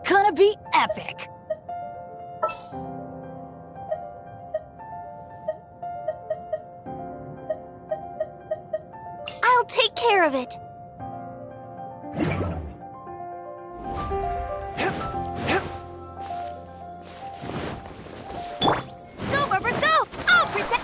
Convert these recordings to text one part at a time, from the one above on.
Gonna be epic! I'll take care of it. Go, Rubber, go! I'll protect...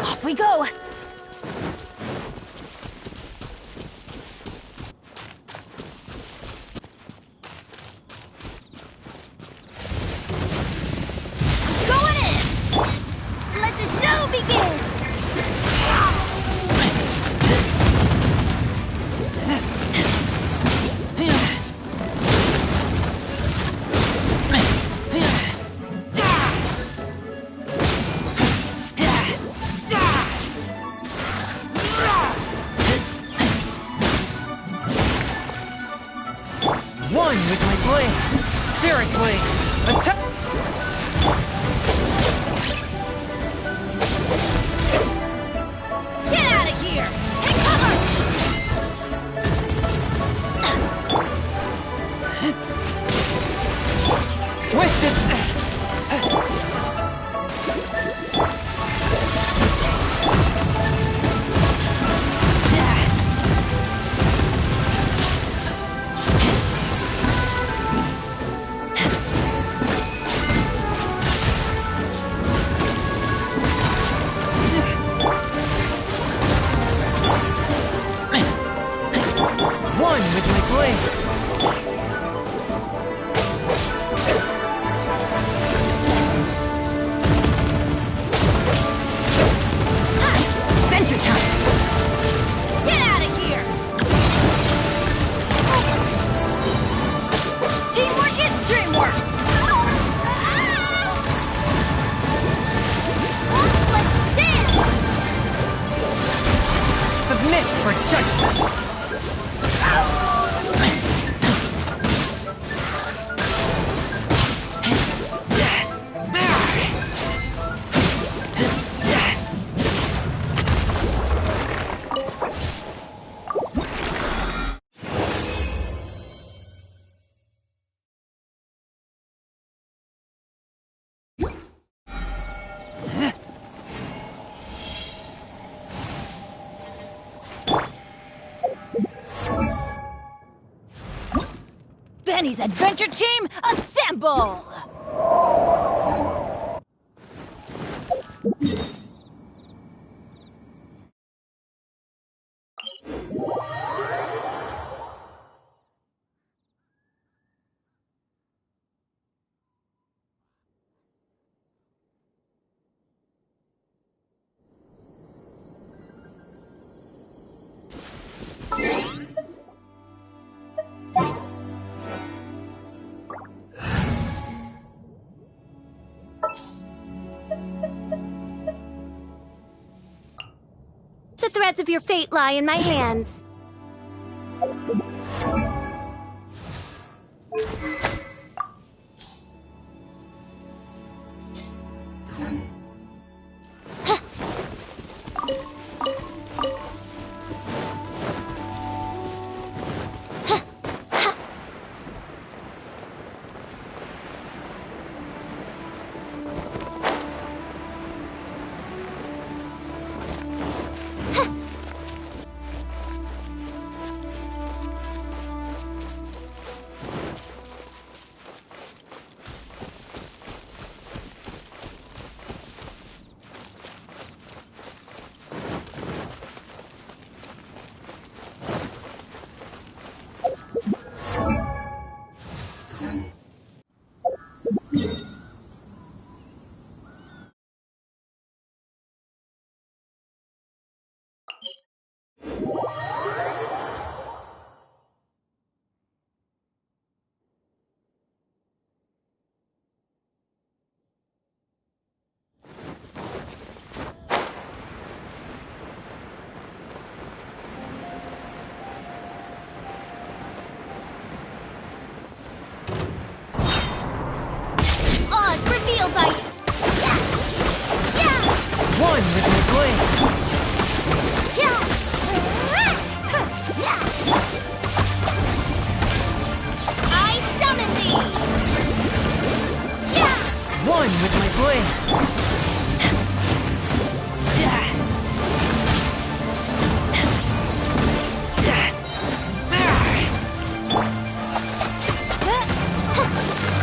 Off we go! Going in! Let the show begin! One with my blade! Derek blade! Attack! Get out of here! Take cover! Twisted! One with my blade! Adventure time! Get out of here! Teamwork is dreamwork! Let's dance! Submit for judgment! Benny's adventure team, assemble! The threads of your fate lie in my hands. Reveal bite! One with my blade! I summon thee! One with my blade!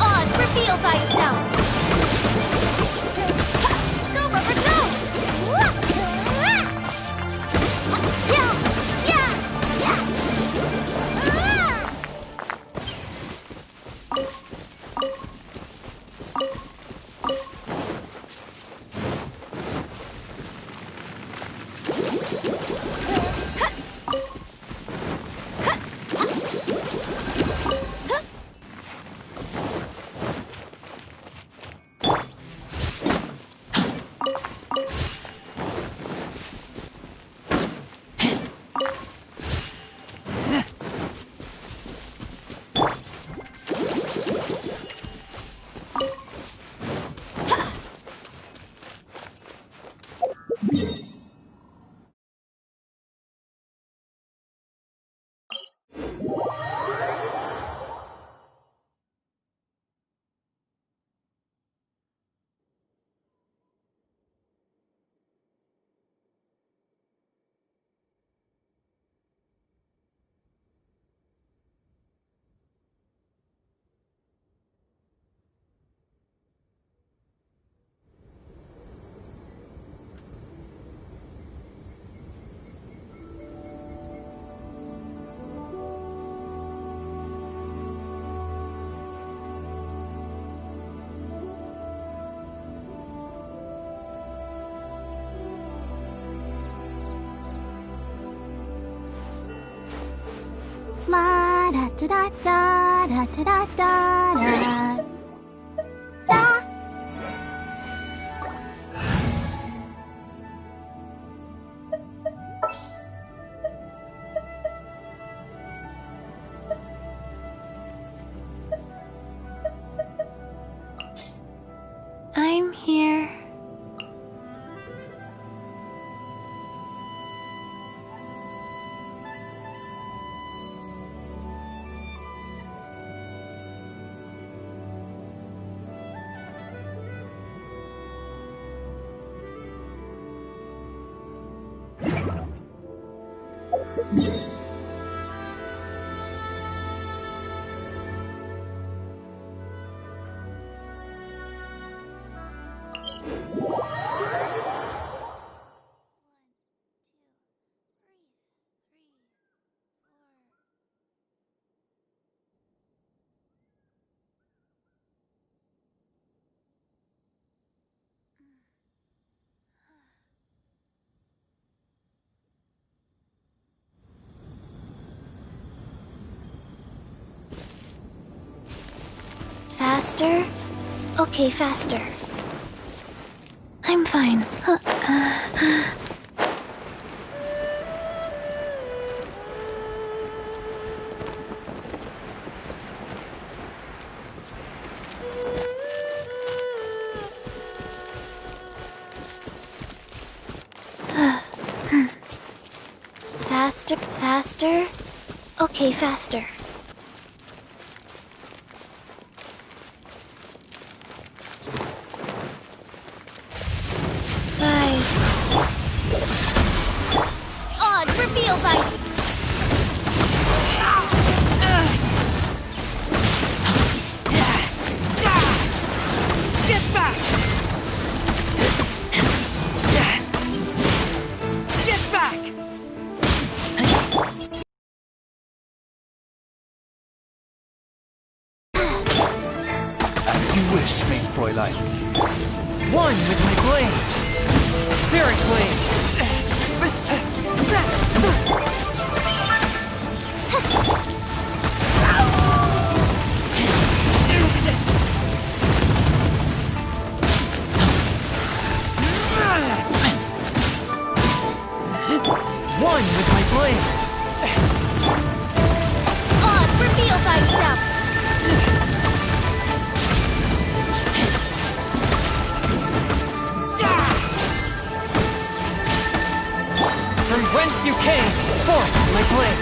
Oz, reveal thyself! Go, rubber, go! La da da da da da da da da da. I'm here. Faster? Okay, faster. I'm fine. Faster, faster. Okay, faster. Rise. Odds revealed by... Get back! Get back! As you wish, main Fräulein. One with my blade. Spirit blade. One with my blade. Odds reveal thyself. From whence you came, forth my blade.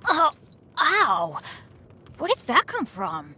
Oh, ow! Where did that come from?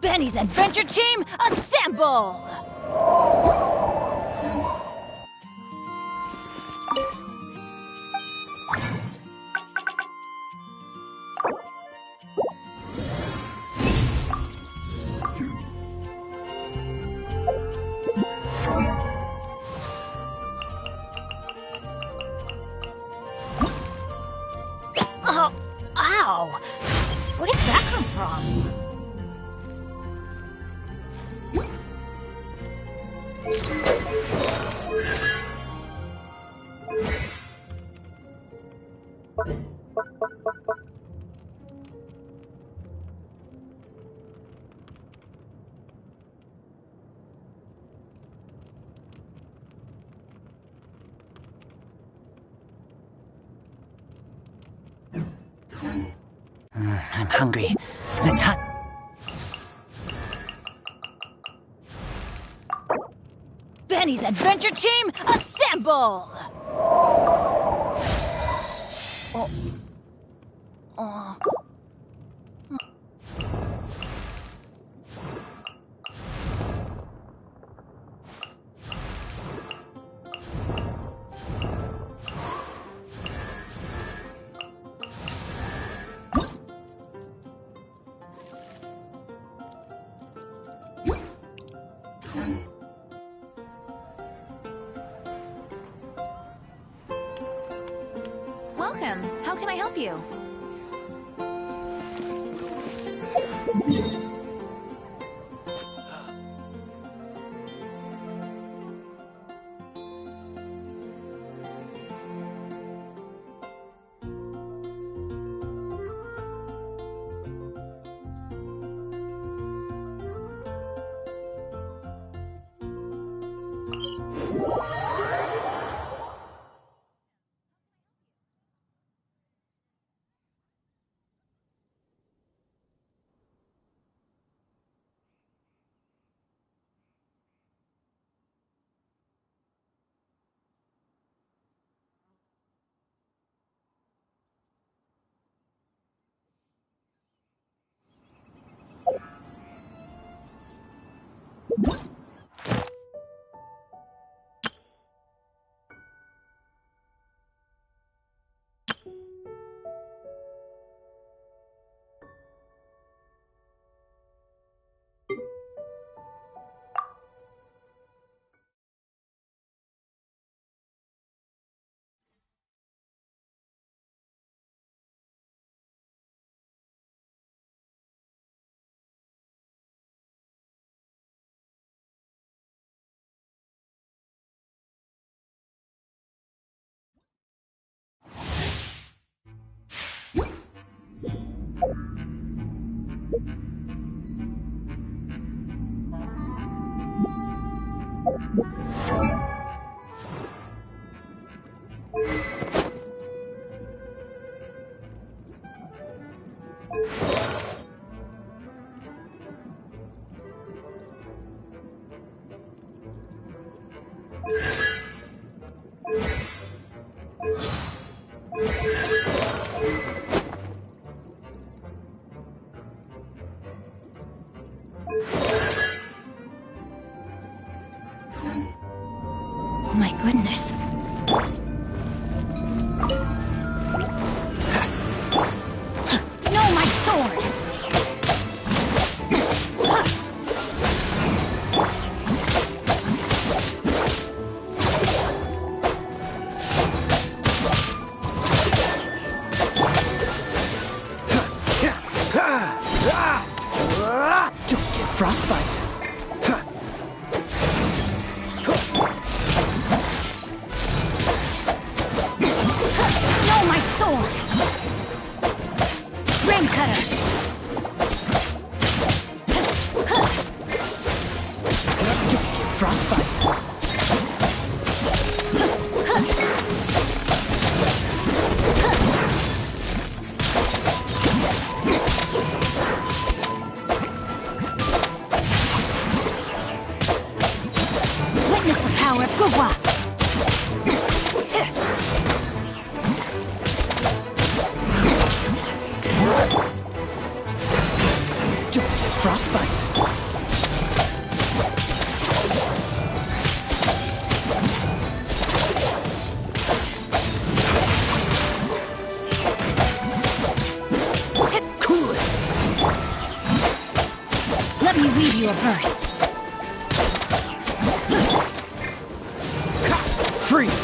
Benny's Adventure Team, assemble! Oh, ow! Where did that come from? I'm hungry. Let's hunt. Benny's Adventure Team, assemble! Oh. Oh. Welcome. How can I help you? Oh my goodness. No, my sword! Don't get frostbite. No, my sword! Rain cutter! Don't get frostbite. Witness the power of Gugwa! Don't get frostbite. Cool it. Let me read you a verse. Freeze.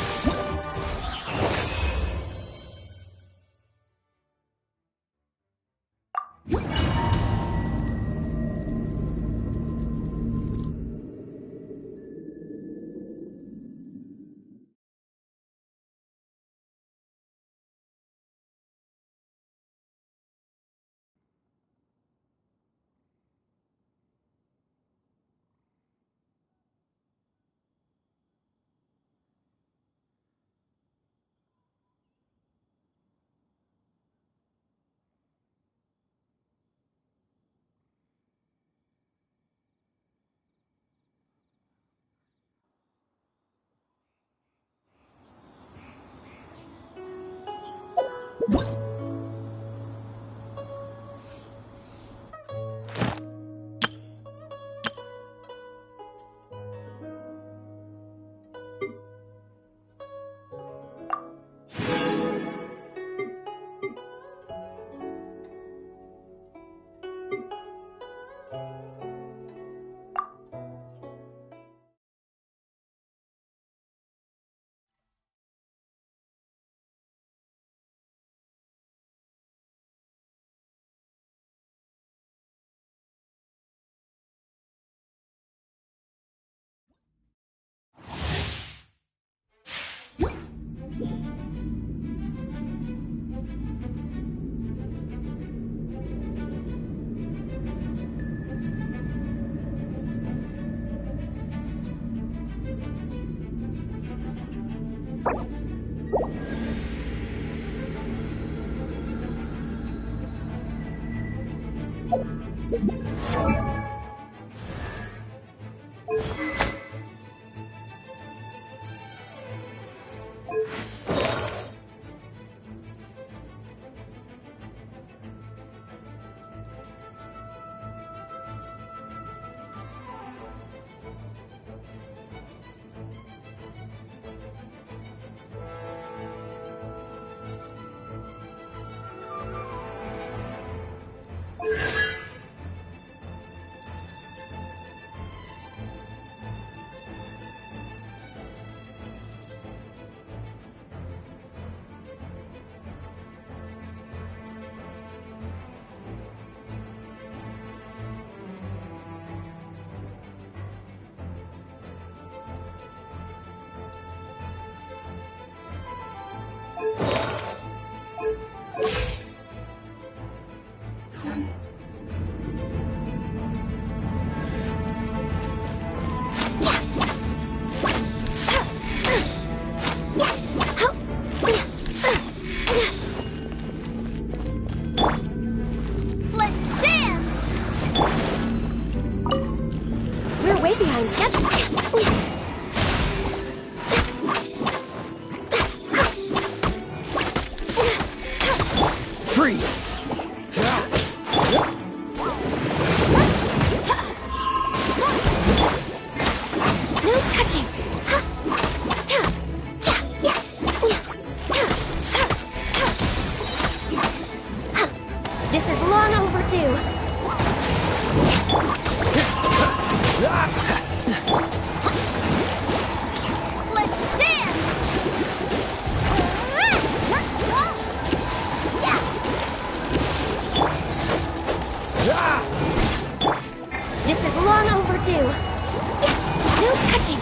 Freeze! No touching! This is long overdue! Let's dance! This is long overdue! No touching!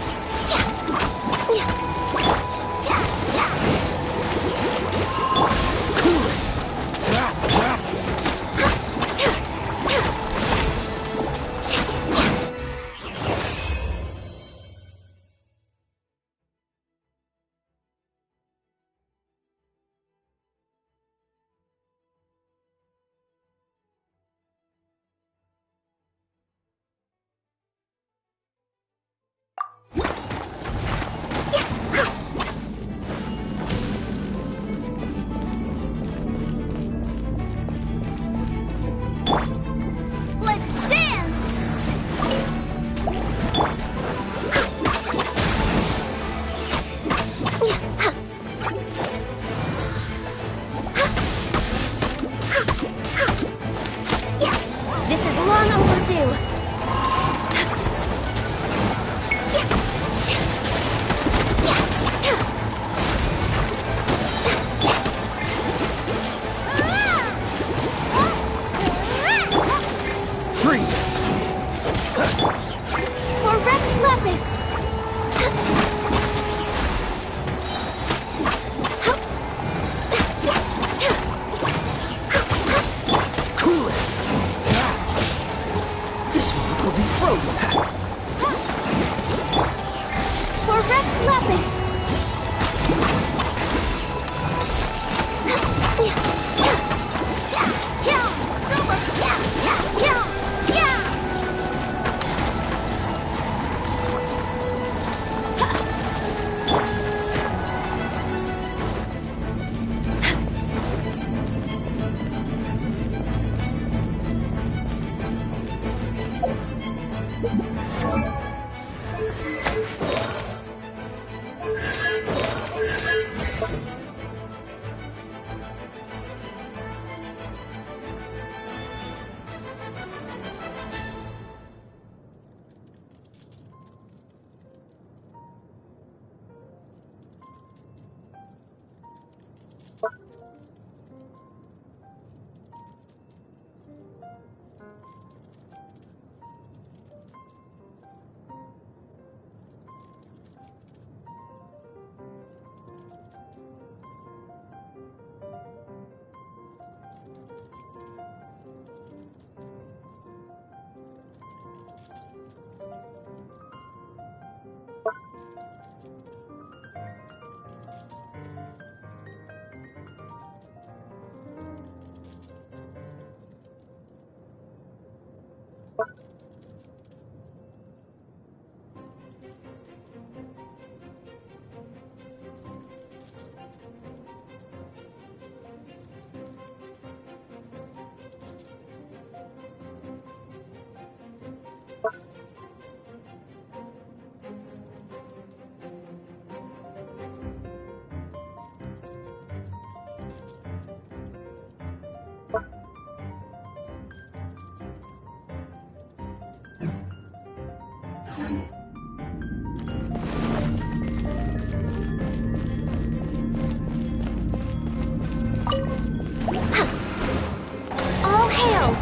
All hail!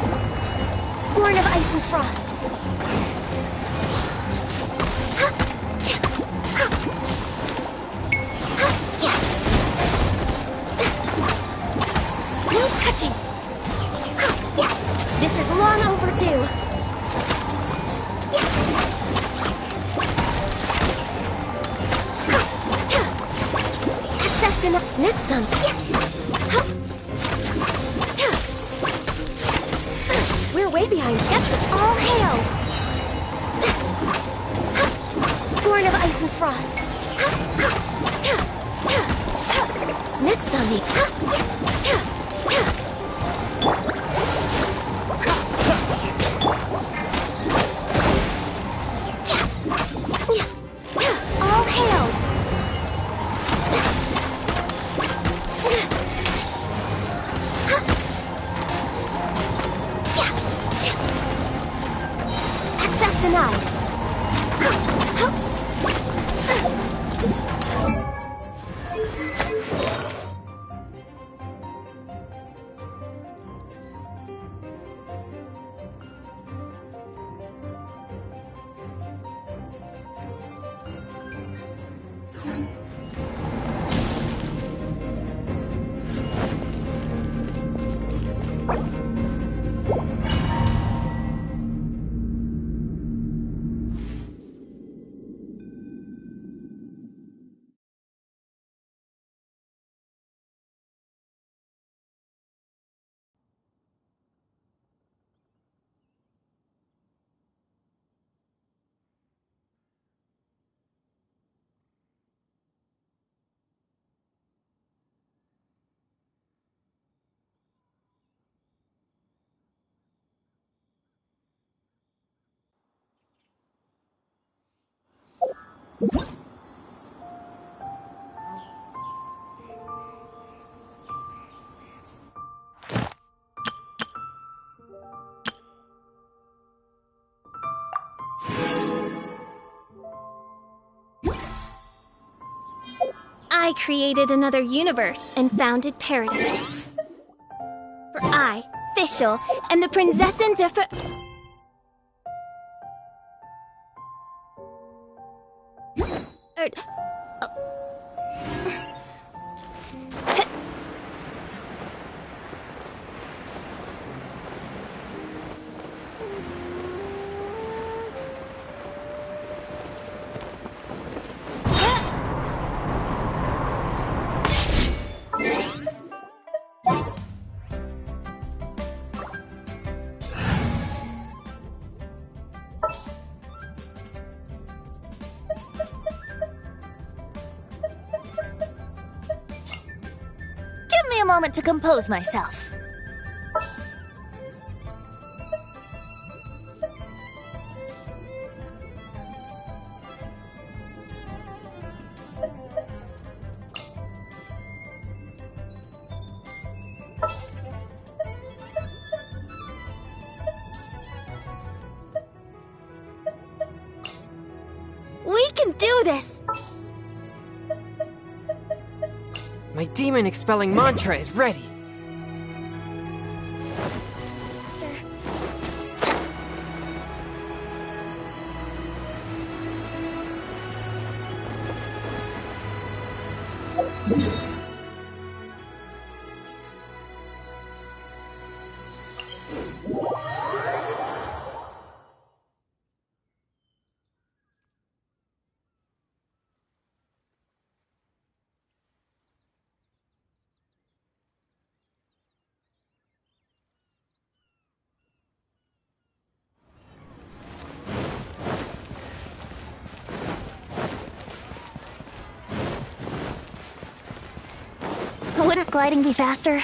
Born of ice and frost. No touching! This is long overdue. Accessed enough. Next time. We're way behind schedule. All hail! Born of ice and frost. Next on me. All hail! Access denied. I created another universe and founded paradise. For I, Fischl, am the Prinzessin der Ver... Give me a moment to compose myself. We can do this! My demon-expelling mantra is ready. Wouldn't gliding be faster?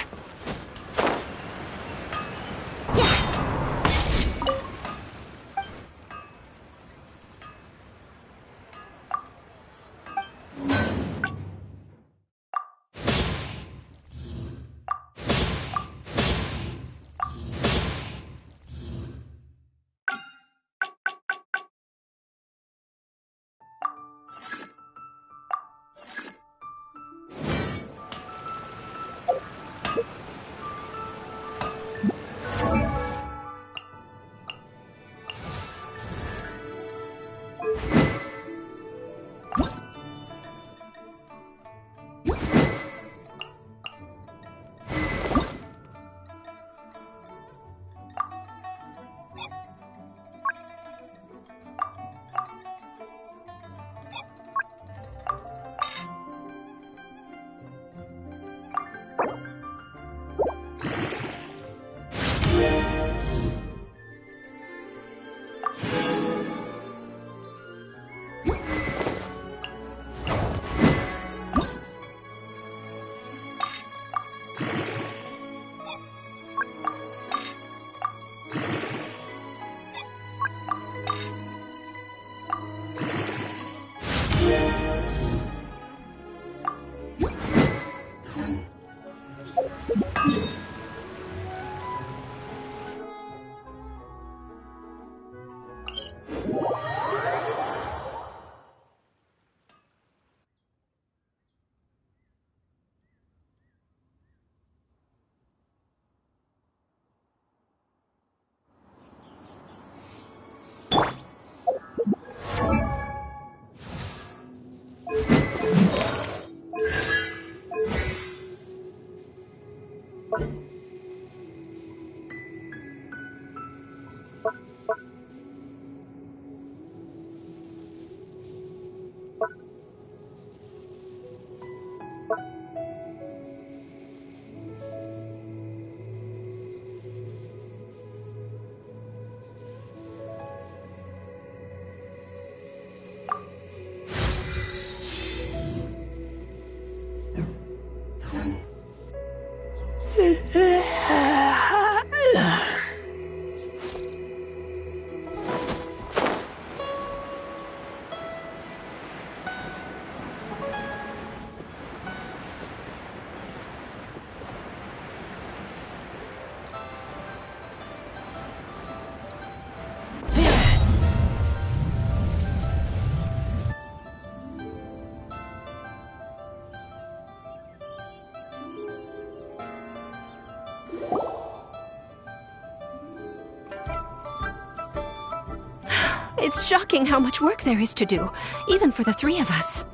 It's shocking how much work there is to do, even for the three of us.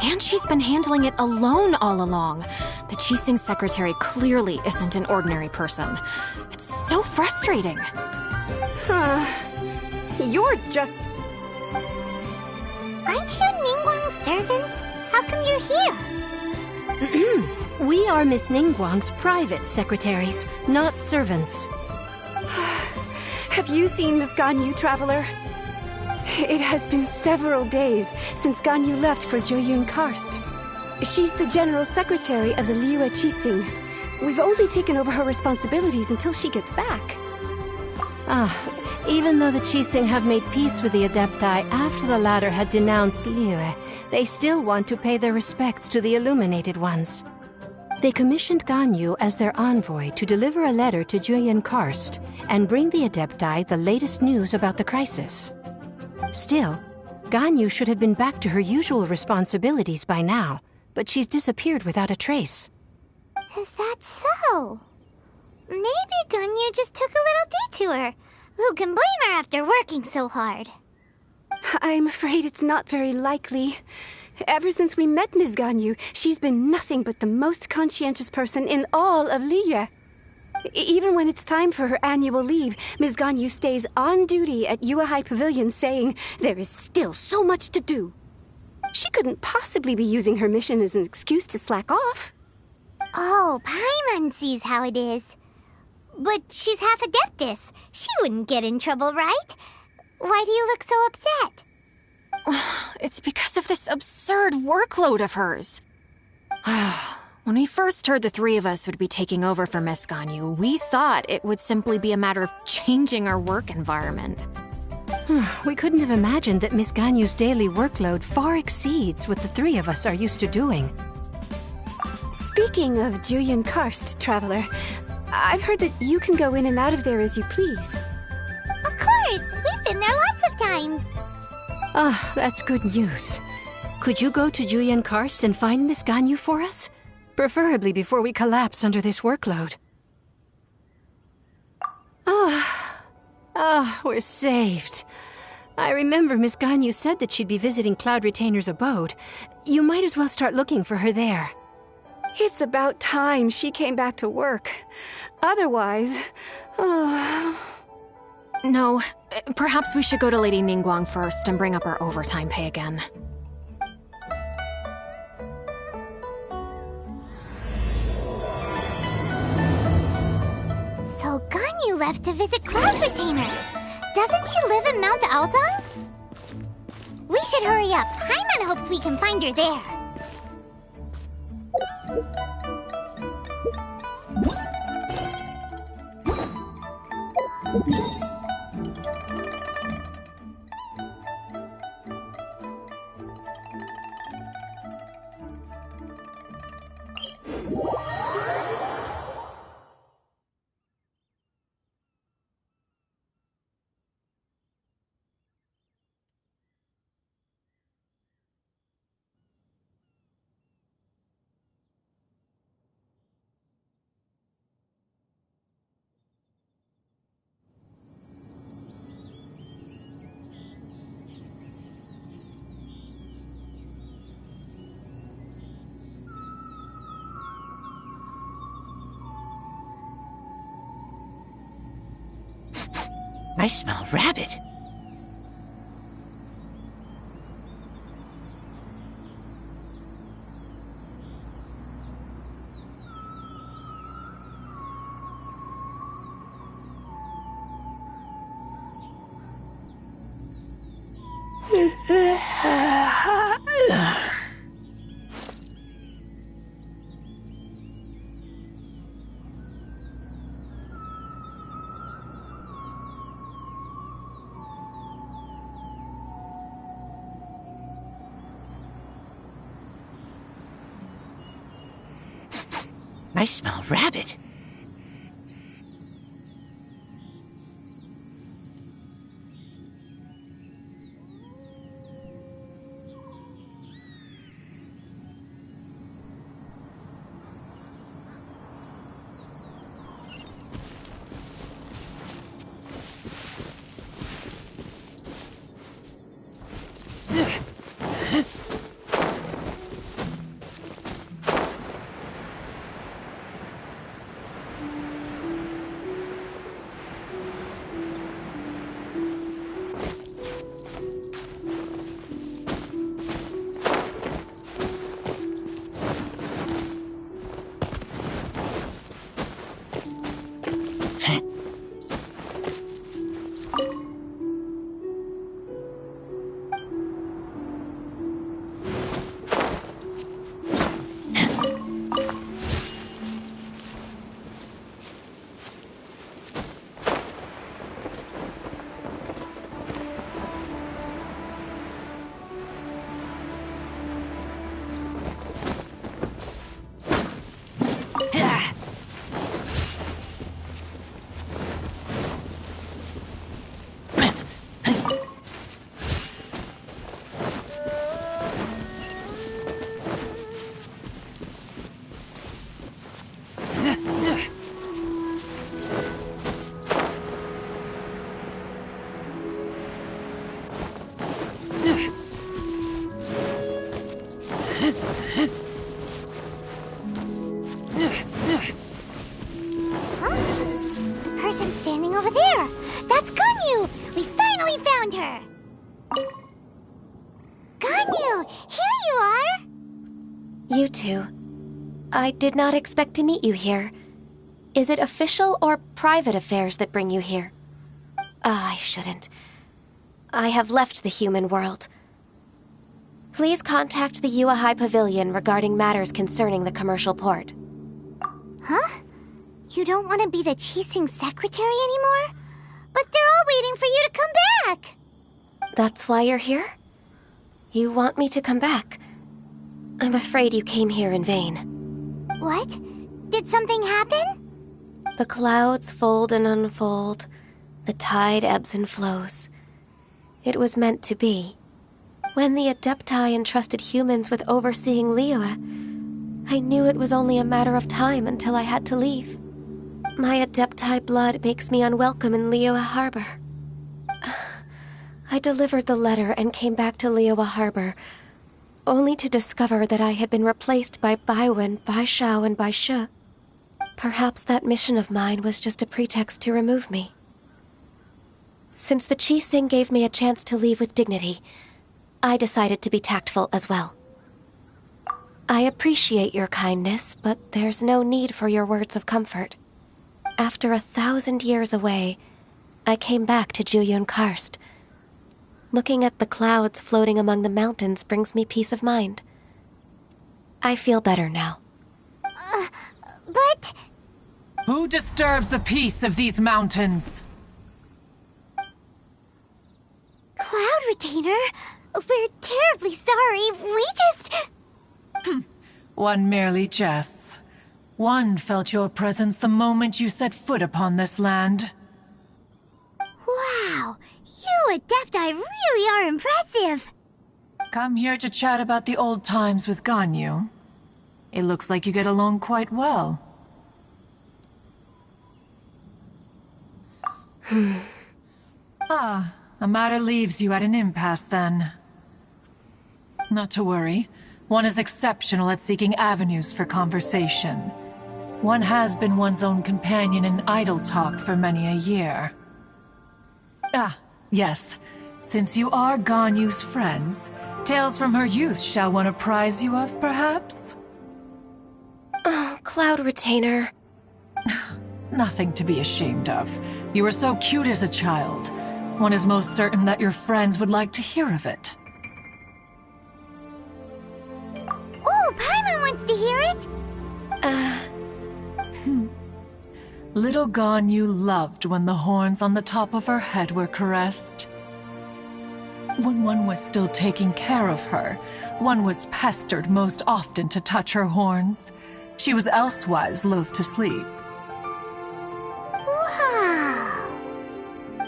And she's been handling it alone all along. The Qixing secretary clearly isn't an ordinary person. It's so frustrating. You're just... Aren't you Ningguang's servants? How come you're here? We are Miss Ningguang's private secretaries, not servants. Have you seen Miss Ganyu, Traveler? It has been several days since Ganyu left for Joyun Karst. She's the general secretary of the Liyue Qixing. We've only taken over her responsibilities until she gets back. Even though the Qixing have made peace with the Adepti after the latter had denounced Liyue, they still want to pay their respects to the Illuminated Ones. They commissioned Ganyu as their envoy to deliver a letter to Joyun Karst and bring the Adepti the latest news about the crisis. Still, Ganyu should have been back to her usual responsibilities by now, but she's disappeared without a trace. Is that so? Maybe Ganyu just took a little detour. Who can blame her after working so hard? I'm afraid it's not very likely. Ever since we met Ms. Ganyu, she's been nothing but the most conscientious person in all of Liyue. Even when it's time for her annual leave, Ms. Ganyu stays on duty at Yuehai Pavilion saying there is still so much to do. She couldn't possibly be using her mission as an excuse to slack off. Oh, Paimon sees how it is. But she's half Adeptus. She wouldn't get in trouble, right? Why do you look so upset? It's because of this absurd workload of hers. When we first heard the three of us would be taking over for Miss Ganyu, we thought it would simply be a matter of changing our work environment. We couldn't have imagined that Miss Ganyu's daily workload far exceeds what the three of us are used to doing. Speaking of Julian Karst, Traveler, I've heard that you can go in and out of there as you please. Of course! We've been there lots of times! Ah, that's good news. Could you go to Julian Karst and find Miss Ganyu for us? Preferably before we collapse under this workload. We're saved. I remember Miss Ganyu said that she'd be visiting Cloud Retainer's abode. You might as well start looking for her there. It's about time she came back to work. Otherwise... No, perhaps we should go to Lady Ningguang first and bring up our overtime pay again. So Ganyu left to visit Cloud Retainer. Doesn't she live in Mount Alza? We should hurry up. Paimon hopes we can find her there. I smell rabbit. I smell rabbit. You two. I did not expect to meet you here. Is it official or private affairs that bring you here? I shouldn't. I have left the human world. Please contact the Yuehai Pavilion regarding matters concerning the commercial port. Huh? You don't want to be the Qixing secretary anymore? But they're all waiting for you to come back! That's why you're here? You want me to come back? I'm afraid you came here in vain. What? Did something happen? The clouds fold and unfold. The tide ebbs and flows. It was meant to be. When the Adepti entrusted humans with overseeing Liyue, I knew it was only a matter of time until I had to leave. My Adepti blood makes me unwelcome in Liyue Harbor. I delivered the letter and came back to Liyue Harbor, only to discover that I had been replaced by Baiwen, Baishao, and Baishe. Perhaps that mission of mine was just a pretext to remove me. Since the Qixing gave me a chance to leave with dignity, I decided to be tactful as well. I appreciate your kindness, but there's no need for your words of comfort. After 1,000 years away, I came back to Juyun Karst. Looking at the clouds floating among the mountains brings me peace of mind. I feel better now. But... Who disturbs the peace of these mountains? Cloud Retainer, we're terribly sorry. We just... One merely jests. One felt your presence the moment you set foot upon this land. Wow, you Adepti really are impressive. Come here to chat about the old times with Ganyu. It looks like you get along quite well. A matter leaves you at an impasse then. Not to worry. One is exceptional at seeking avenues for conversation. One has been one's own companion in idle talk for many a year. Yes. Since you are Ganyu's friends, tales from her youth shall one apprise you of, perhaps? Oh, Cloud Retainer. Nothing to be ashamed of. You were so cute as a child. One is most certain that your friends would like to hear of it. Oh, Paimon wants to hear it! Little Ganyu loved when the horns on the top of her head were caressed. When one was still taking care of her, one was pestered most often to touch her horns. She was elsewise loath to sleep. Wow!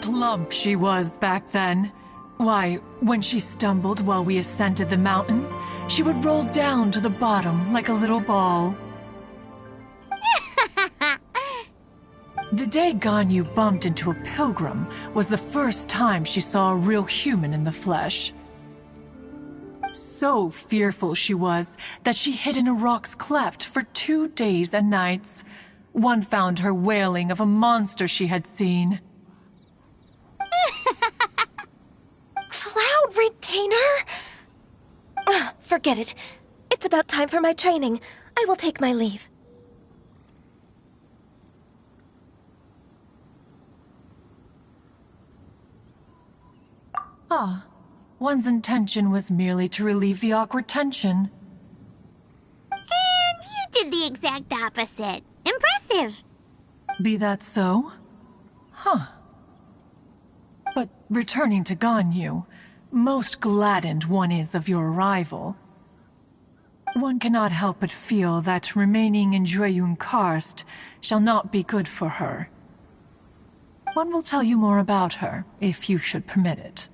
Plump she was back then. Why, when she stumbled while we ascended the mountain, she would roll down to the bottom like a little ball. The day Ganyu bumped into a pilgrim was the first time she saw a real human in the flesh. So fearful she was that she hid in a rock's cleft for 2 days and nights. One found her wailing of a monster she had seen. Cloud Retainer? Forget it. It's about time for my training. I will take my leave. One's intention was merely to relieve the awkward tension. And you did the exact opposite. Impressive. Be that so? But returning to Ganyu, most gladdened one is of your arrival. One cannot help but feel that remaining in Juyun Karst shall not be good for her. One will tell you more about her, if you should permit it.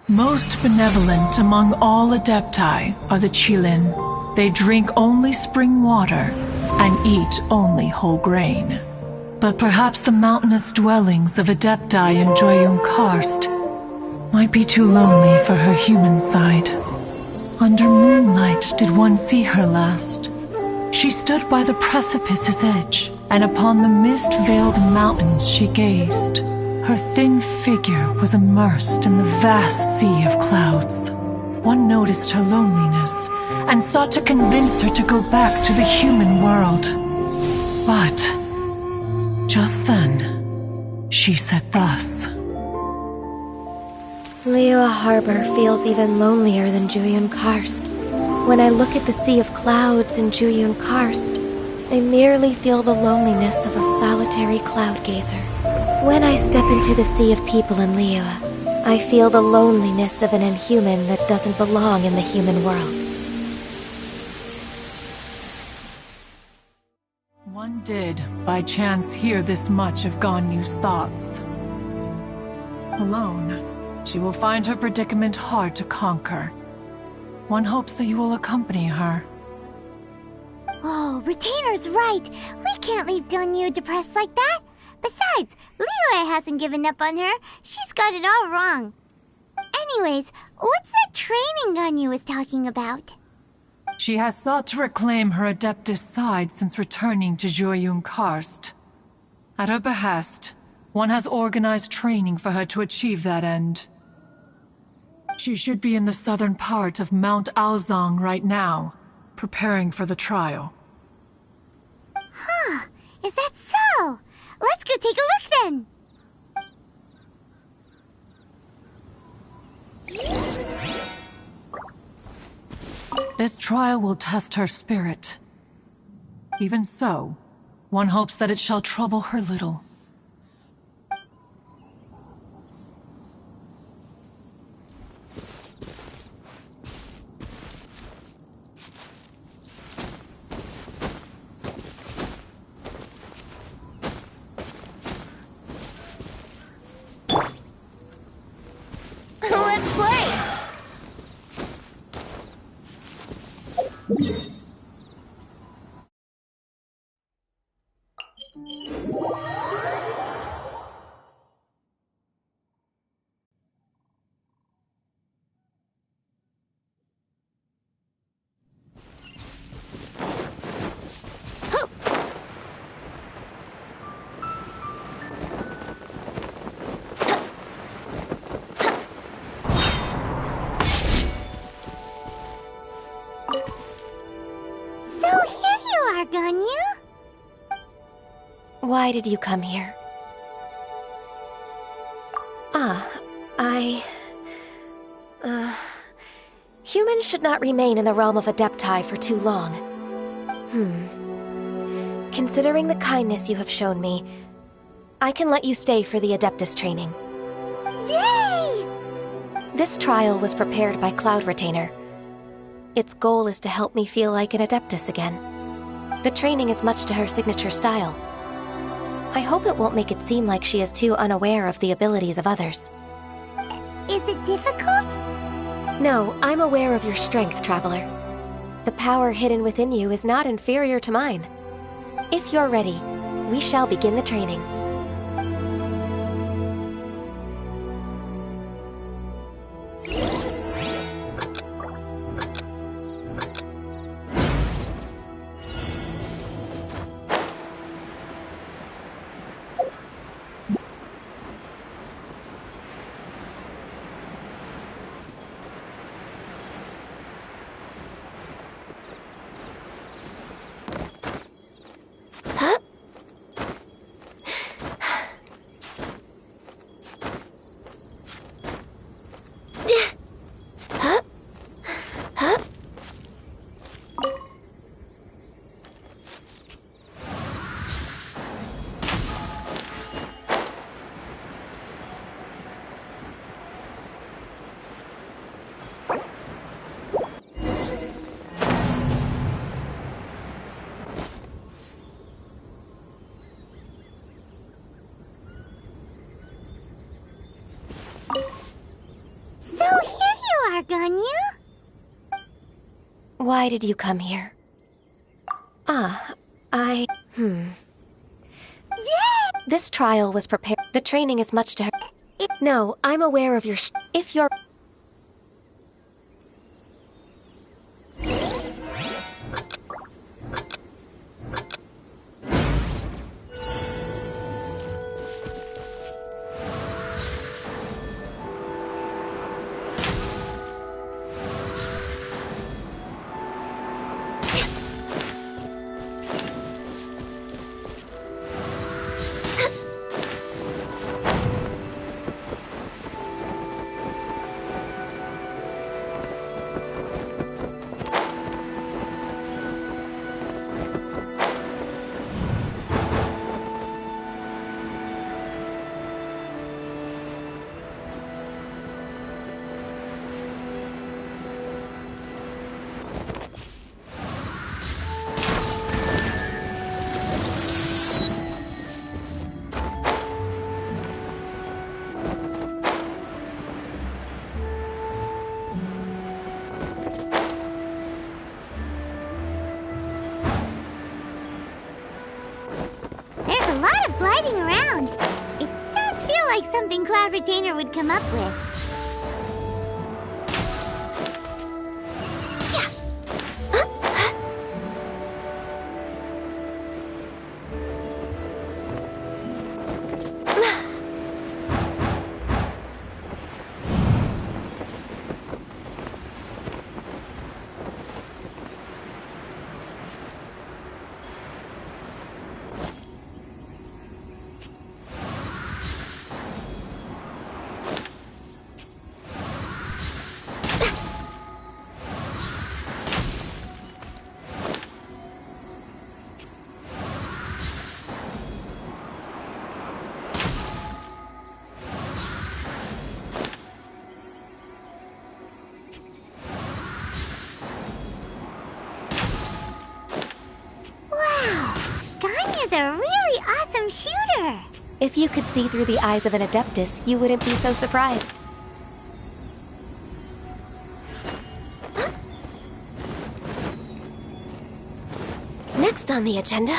Most benevolent among all Adepti are the Qilin. They drink only spring water and eat only whole grain. But perhaps the mountainous dwellings of Adepti in Juyun Karst might be too lonely for her human side. Under moonlight did one see her last. She stood by the precipice's edge, and upon the mist-veiled mountains she gazed. Her thin figure was immersed in the vast sea of clouds. One noticed her loneliness, and sought to convince her to go back to the human world. But just then, she said thus. Liyue Harbor feels even lonelier than Juyun Karst. When I look at the sea of clouds in Juyun Karst, I merely feel the loneliness of a solitary cloud gazer. When I step into the sea of people in Liyue, I feel the loneliness of an inhuman that doesn't belong in the human world. One did, by chance, hear this much of Ganyu's thoughts. Alone, she will find her predicament hard to conquer. One hopes that you will accompany her. Oh, Retainer's right. We can't leave Ganyu depressed like that. Besides, Liyue hasn't given up on her. She's got it all wrong. Anyways, what's that training Ganyu was talking about? She has sought to reclaim her Adeptus side since returning to Juyun Karst. At her behest, one has organized training for her to achieve that end. She should be in the southern part of Mount Aozang right now, preparing for the trial. Huh, is that so? Let's go take a look then! This trial will test her spirit. Even so, one hopes that it shall trouble her little. Let's play! So here you are, Ganyu. Why did you come here? Humans should not remain in the realm of Adepti for too long. Considering the kindness you have shown me, I can let you stay for the Adeptus training. Yay! This trial was prepared by Cloud Retainer. Its goal is to help me feel like an Adeptus again. The training is much to her signature style. I hope it won't make it seem like she is too unaware of the abilities of others. Is it difficult? No, I'm aware of your strength, Traveler. The power hidden within you is not inferior to mine. If you're ready, we shall begin the training. So here you are, Ganyu. Why did you come here? Yay! This trial was prepared. The training is much to her. No, I'm aware of your. If you're. riding around. It does feel like something Cloud Retainer would come up with. Ganya's a really awesome shooter! If you could see through the eyes of an Adeptus, you wouldn't be so surprised. Next on the agenda...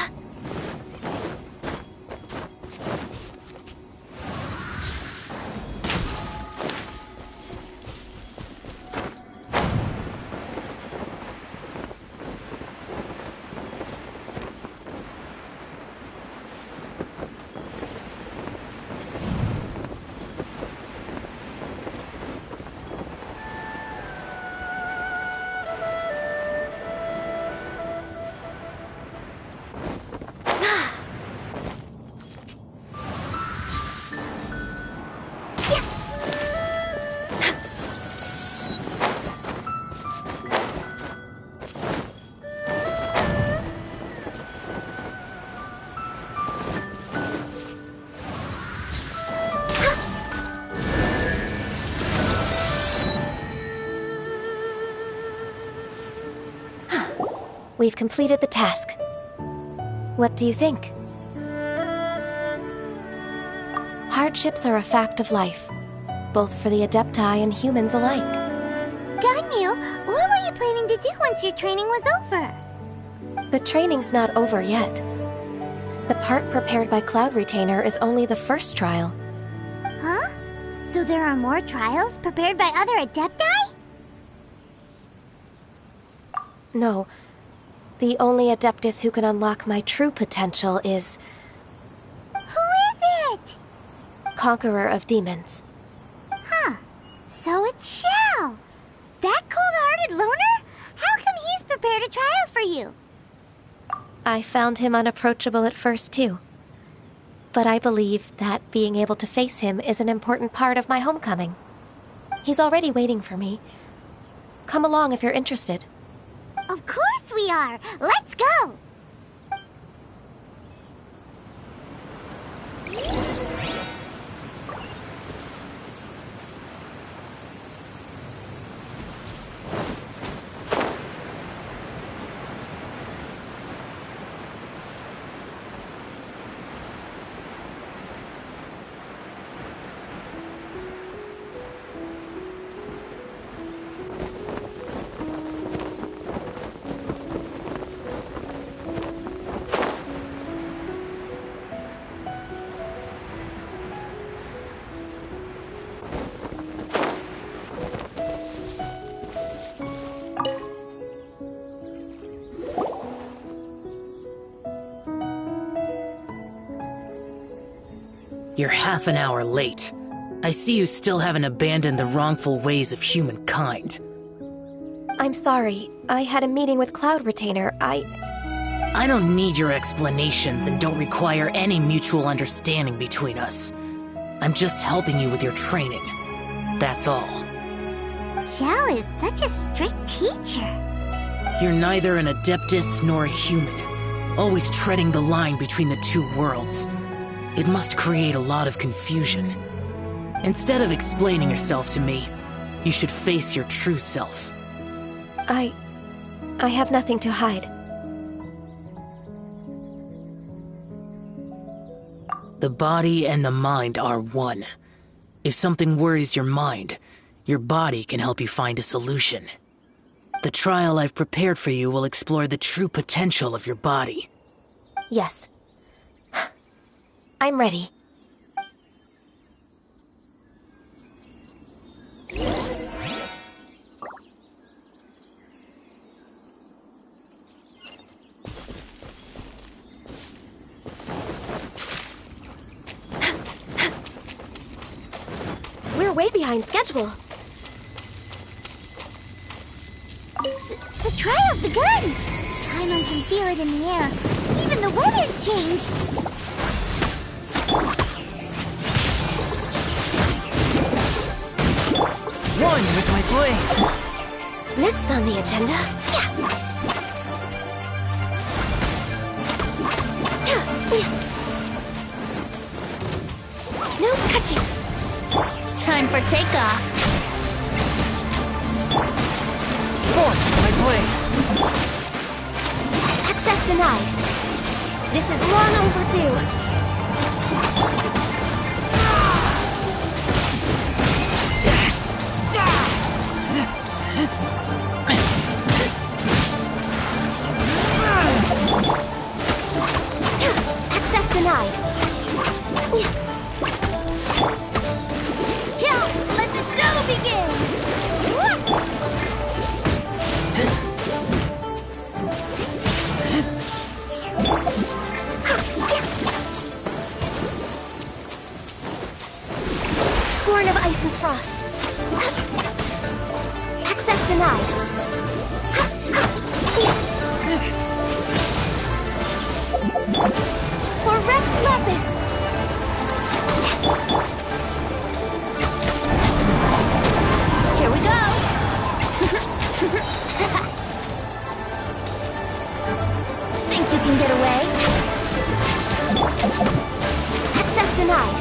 We've completed the task. What do you think? Hardships are a fact of life, both for the Adepti and humans alike. Ganyu, what were you planning to do once your training was over? The training's not over yet. The part prepared by Cloud Retainer is only the first trial. Huh? So there are more trials prepared by other Adepti? No. The only Adeptus who can unlock my true potential is... Who is it? Conqueror of Demons. Huh. So it's Xiao. That cold-hearted loner? How come he's prepared a trial for you? I found him unapproachable at first, too. But I believe that being able to face him is an important part of my homecoming. He's already waiting for me. Come along if you're interested. Of course we are! Let's go! You're half an hour late. I see you still haven't abandoned the wrongful ways of humankind. I'm sorry. I had a meeting with Cloud Retainer. I don't need your explanations and don't require any mutual understanding between us. I'm just helping you with your training. That's all. Xiao is such a strict teacher. You're neither an Adeptus nor a human, always treading the line between the two worlds. It must create a lot of confusion. Instead of explaining yourself to me, you should face your true self. I have nothing to hide. The body and the mind are one. If something worries your mind, your body can help you find a solution. The trial I've prepared for you will explore the true potential of your body. Yes. I'm ready. We're way behind schedule. The trial's begun! Paimon can feel it in the air. Even the weather's changed. One with my blade. Next on the agenda. No touching. Time for takeoff. Forth with my blade. Access denied. This is long overdue. Access denied. Yeah, let the show begin! Born of ice and frost. Access denied. For Rex Lapis! Here we go! Think you can get away? Access denied.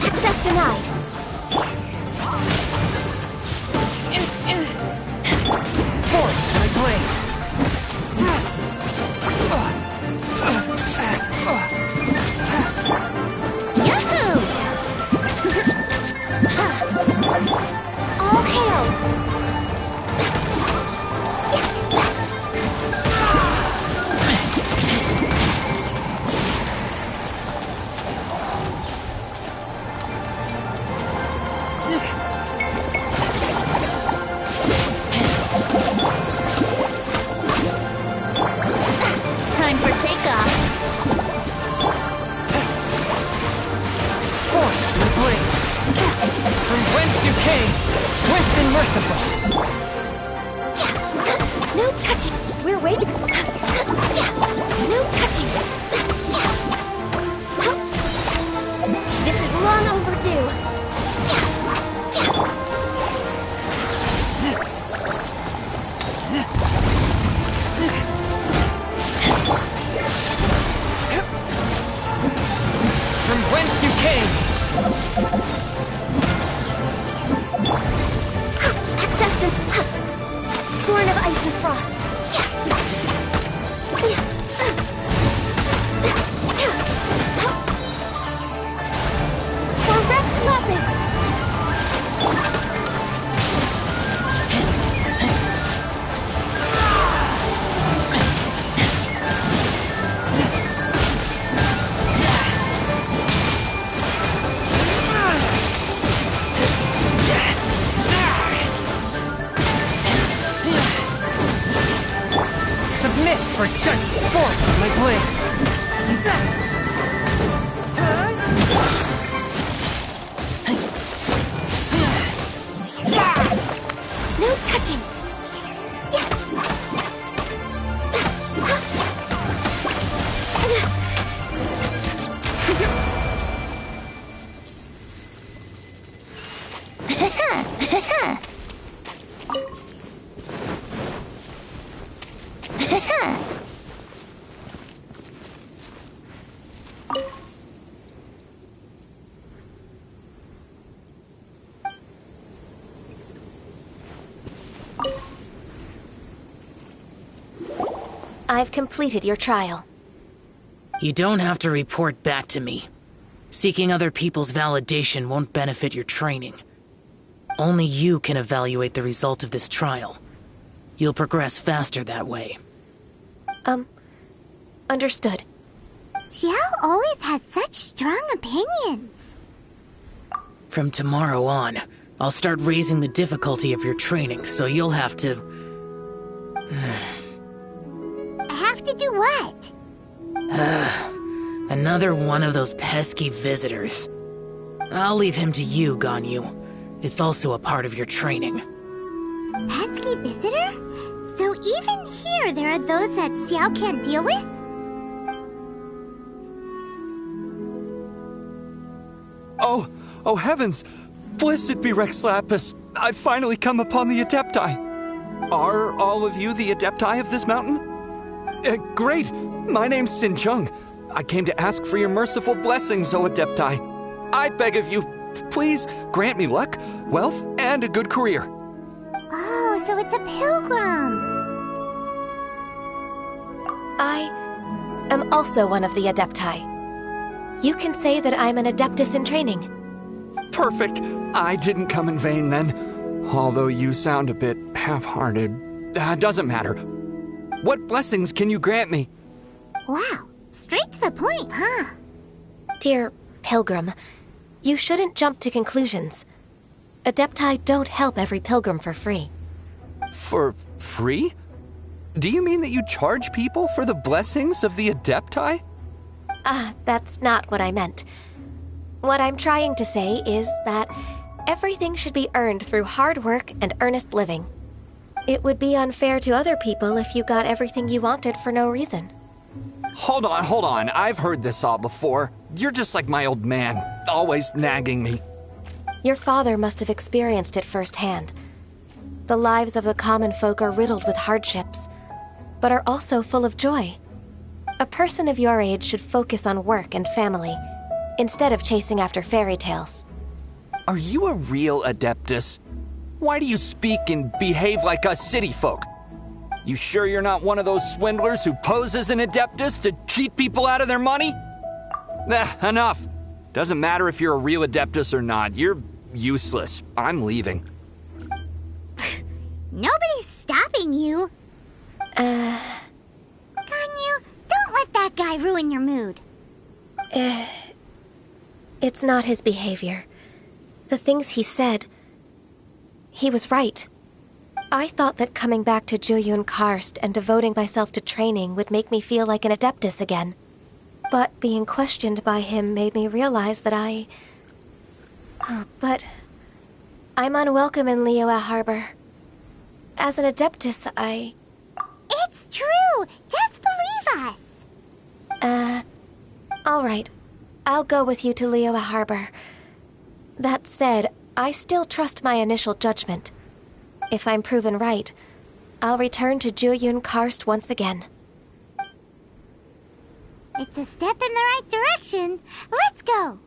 Access denied. Forth with my blade. Yahoo! All hail! Time for takeoff. Forth with my blade. From whence you came, swift and merciful. No touching. We're waiting. No touching. This is long overdue. From whence you came, Access to... Born of ice and frost. For Rex Lapis! submit for justice. Forth with my blade. No touching! I've completed your trial. You don't have to report back to me. Seeking other people's validation won't benefit your training. Only you can evaluate the result of this trial. You'll progress faster that way. Understood. Xiao always has such strong opinions. From tomorrow on, I'll start raising the difficulty of your training, so you'll have to... Have to do what? Another one of those pesky visitors. I'll leave him to you, Ganyu. It's also a part of your training. Pesky visitor? So even here there are those that Xiao can't deal with? Oh heavens! Blessed be Rex Lapis! I've finally come upon the Adepti! Are all of you the Adepti of this mountain? Great! My name's Sin Chung. I came to ask for your merciful blessings, O Adepti. I beg of you, please grant me luck, wealth, and a good career. Oh, so it's a pilgrim. I am also one of the Adepti. You can say that I'm an Adeptus in training. Perfect. I didn't come in vain then. Although you sound a bit half-hearted. Doesn't matter. What blessings can you grant me? Wow, straight to the point, huh? Dear Pilgrim, you shouldn't jump to conclusions. Adepti don't help every pilgrim for free. For free? Do you mean that you charge people for the blessings of the Adepti? That's not what I meant. What I'm trying to say is that everything should be earned through hard work and earnest living. It would be unfair to other people if you got everything you wanted for no reason. Hold on. I've heard this all before. You're just like my old man, always nagging me. Your father must have experienced it firsthand. The lives of the common folk are riddled with hardships, but are also full of joy. A person of your age should focus on work and family, instead of chasing after fairy tales. Are you a real Adeptus? Why do you speak and behave like us city folk? You sure you're not one of those swindlers who pose as an Adeptus to cheat people out of their money? Enough. Doesn't matter if you're a real Adeptus or not. You're useless. I'm leaving. Nobody's stopping you. Ganyu, don't let that guy ruin your mood. It's not his behavior. The things he said... He was right. I thought that coming back to Jueyun Karst and devoting myself to training would make me feel like an Adeptus again. But being questioned by him made me realize that But... I'm unwelcome in Liyue Harbor. As an Adeptus, It's true! Just believe us! All right. I'll go with you to Liyue Harbor. That said, I still trust my initial judgment. If I'm proven right, I'll return to Jueyun Karst once again. It's a step in the right direction. Let's go!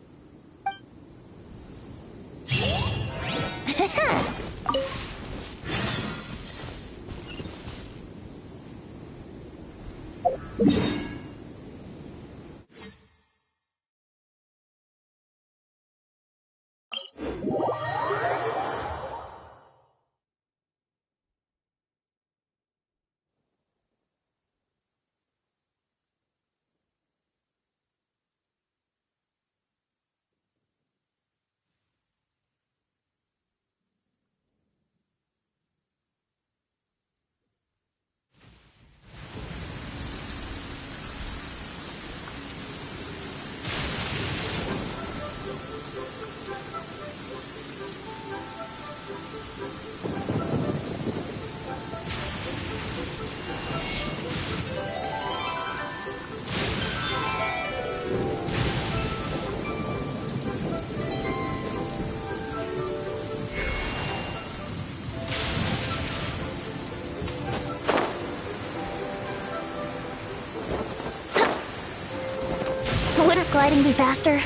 Wouldn't gliding be faster?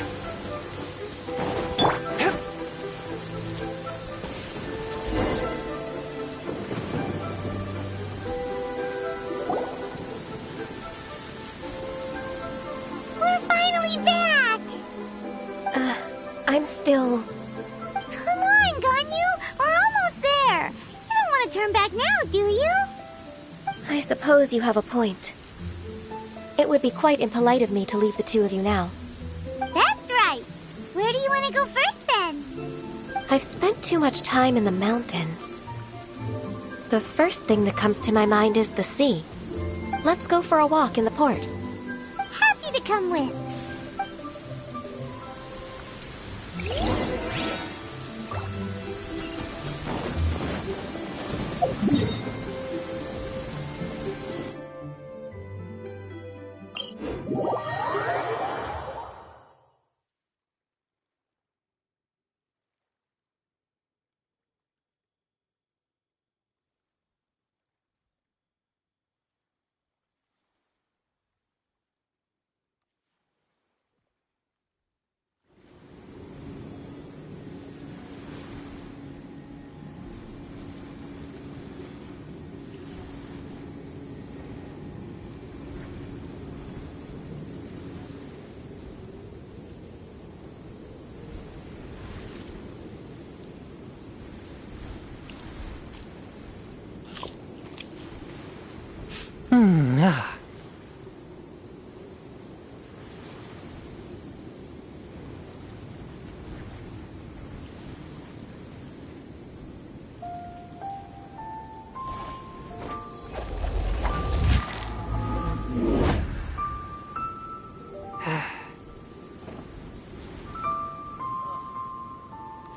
We're finally back! I'm still... Come on, Ganyu! We're almost there! You don't want to turn back now, do you? I suppose you have a point. It would be quite impolite of me to leave the two of you now. That's right. Where do you want to go first, then? I've spent too much time in the mountains. The first thing that comes to my mind is the sea. Let's go for a walk in the port. Happy to come with.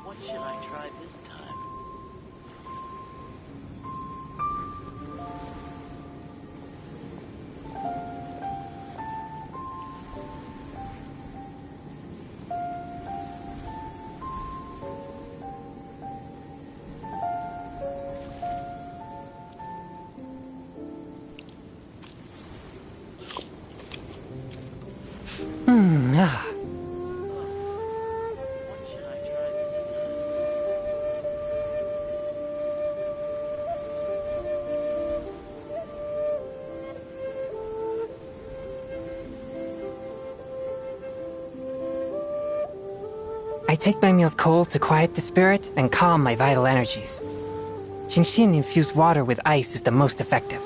What should I try this time? I take my meals cold to quiet the spirit and calm my vital energies. Genshin infused water with ice is the most effective.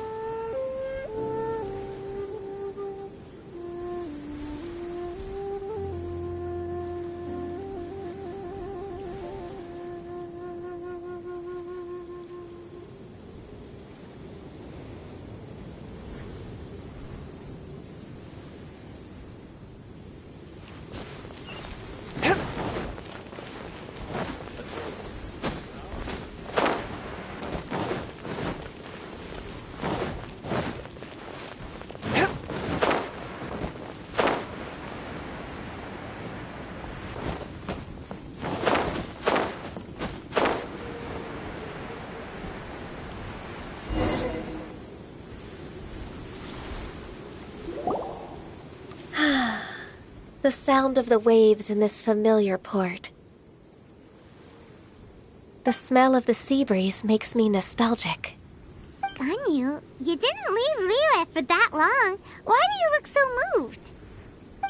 The sound of the waves in this familiar port. The smell of the sea breeze makes me nostalgic. Ganyu, you didn't leave Liyue for that long. Why do you look so moved?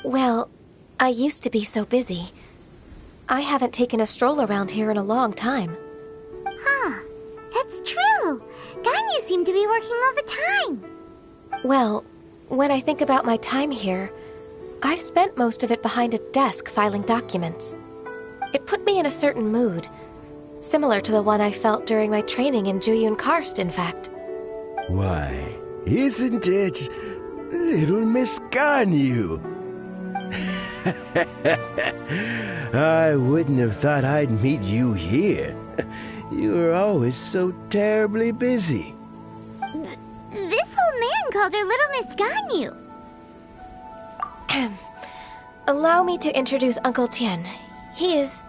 Well, I used to be so busy. I haven't taken a stroll around here in a long time. Huh, that's true. Ganyu seemed to be working all the time. Well, when I think about my time here, I've spent most of it behind a desk filing documents. It put me in a certain mood, similar to the one I felt during my training in Juyun Karst, in fact. Why, isn't it little Miss Ganyu? I wouldn't have thought I'd meet you here. You were always so terribly busy. This old man called her Little Miss Ganyu. Allow me to introduce Uncle Tien. He is...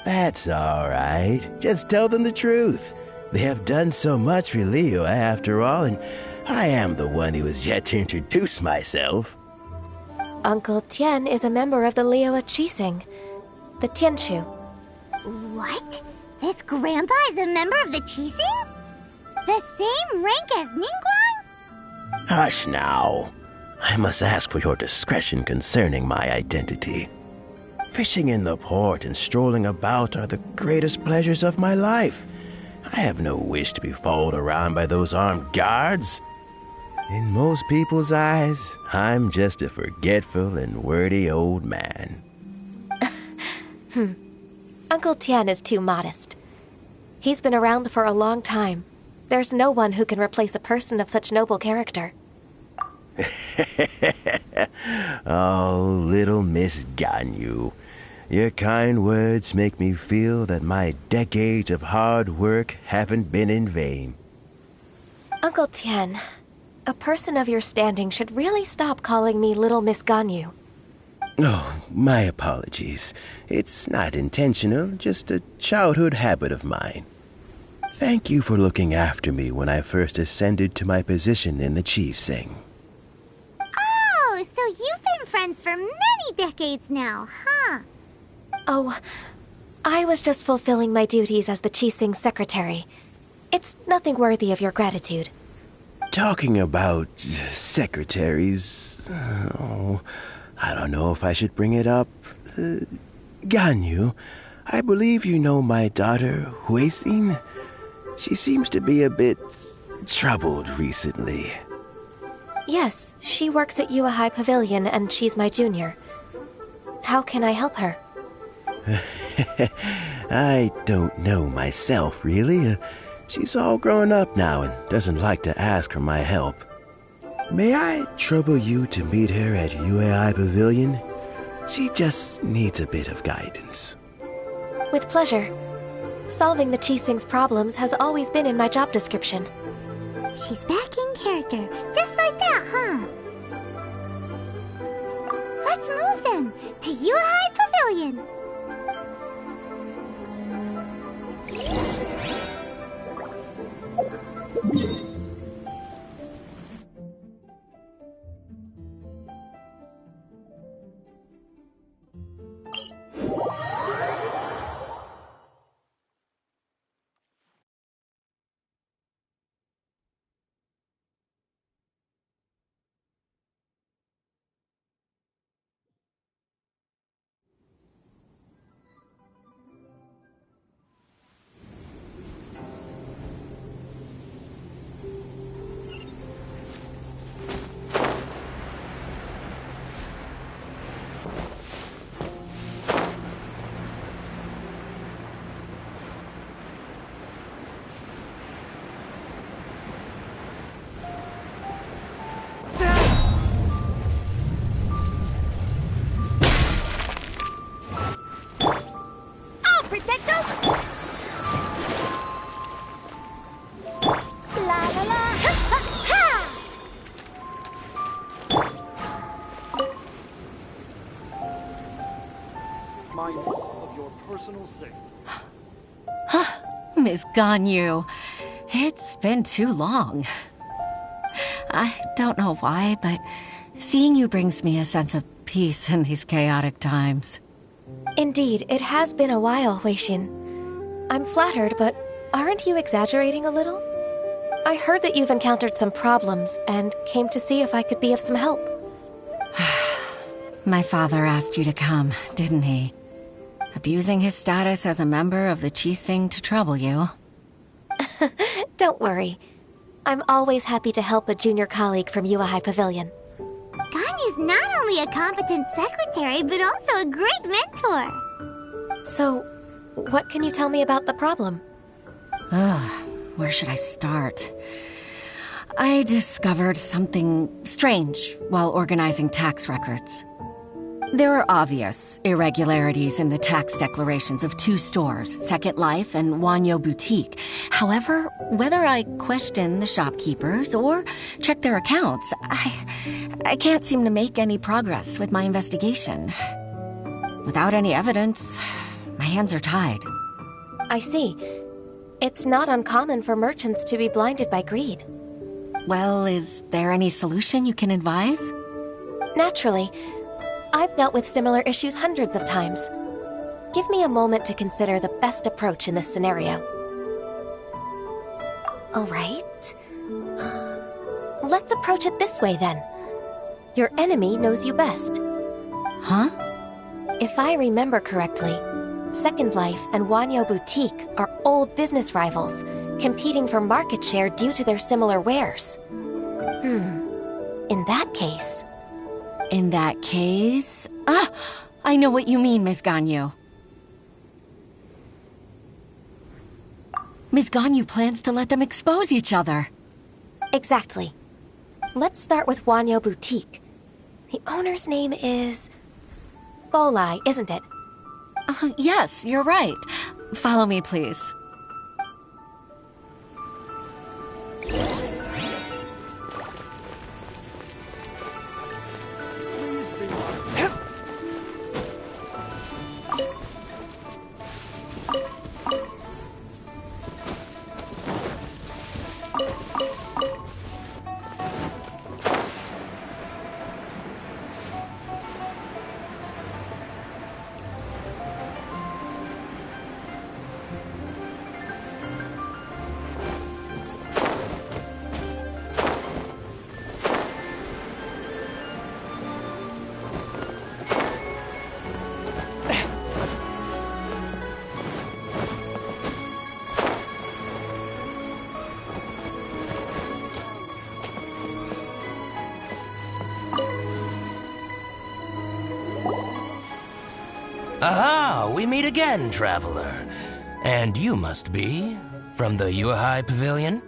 That's all right. Just tell them the truth. They have done so much for Liyue after all, and I am the one who has yet to introduce myself. Uncle Tien is a member of the Liyue Qixing, the Tianshu. What? This grandpa is a member of the Qixing? The same rank as Ningguang? Hush now. I must ask for your discretion concerning my identity. Fishing in the port and strolling about are the greatest pleasures of my life. I have no wish to be followed around by those armed guards. In most people's eyes, I'm just a forgetful and wordy old man. Uncle Tian is too modest. He's been around for a long time. There's no one who can replace a person of such noble character. Oh, little Miss Ganyu. Your kind words make me feel that my decades of hard work haven't been in vain. Uncle Tian, a person of your standing should really stop calling me Little Miss Ganyu. Oh, my apologies. It's not intentional, just a childhood habit of mine. Thank you for looking after me when I first ascended to my position in the cheese sing. Oh, so you've been friends for many decades now, huh? Oh, I was just fulfilling my duties as the Qixing secretary. It's nothing worthy of your gratitude. Talking about secretaries... Oh, I don't know if I should bring it up. Ganyu, I believe you know my daughter, Huixin. She seems to be a bit troubled recently. Yes, she works at Yua High Pavilion and she's my junior. How can I help her? I don't know myself, really. She's all grown up now and doesn't like to ask for my help. May I trouble you to meet her at UAI Pavilion? She just needs a bit of guidance. With pleasure. Solving the Qixing's problems has always been in my job description. She's back in character, just like that, huh? Let's move then to UAI Pavilion. Miss Ganyu, it's been too long. I don't know why, but seeing you brings me a sense of peace in these chaotic times. Indeed, it has been a while, Huixin. I'm flattered, but aren't you exaggerating a little? I heard that you've encountered some problems and came to see if I could be of some help. My father asked you to come, didn't he? Abusing his status as a member of the Qixing to trouble you. Don't worry. I'm always happy to help a junior colleague from Yua High Pavilion. Ganyu's not only a competent secretary, but also a great mentor. So, what can you tell me about the problem? Where should I start? I discovered something strange while organizing tax records. There are obvious irregularities in the tax declarations of two stores, Second Life and Wanyo Boutique. However, whether I question the shopkeepers or check their accounts, I can't seem to make any progress with my investigation. Without any evidence, my hands are tied. I see. It's not uncommon for merchants to be blinded by greed. Well, is there any solution you can advise? Naturally. I've dealt with similar issues hundreds of times. Give me a moment to consider the best approach in this scenario. All right. Let's approach it this way, then. Your enemy knows you best. Huh? If I remember correctly, Second Life and Wanyo Boutique are old business rivals, competing for market share due to their similar wares. In that case... In that case... Ah! I know what you mean, Ms. Ganyu. Ms. Ganyu plans to let them expose each other. Exactly. Let's start with Wanyo Boutique. The owner's name is... Bolai, isn't it? Yes, you're right. Follow me, please. Aha! We meet again, traveler. And you must be from the Yuehai Pavilion?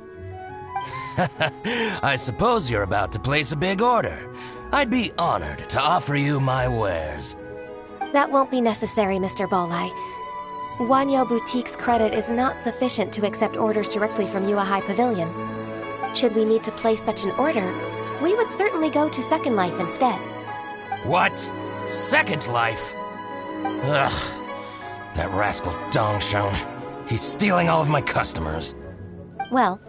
I suppose you're about to place a big order. I'd be honored to offer you my wares. That won't be necessary, Mr. Bolai. Wanyo Boutique's credit is not sufficient to accept orders directly from Yuehai Pavilion. Should we need to place such an order, we would certainly go to Second Life instead. What? Second Life? Ugh. That rascal Dongshan. He's stealing all of my customers. Well,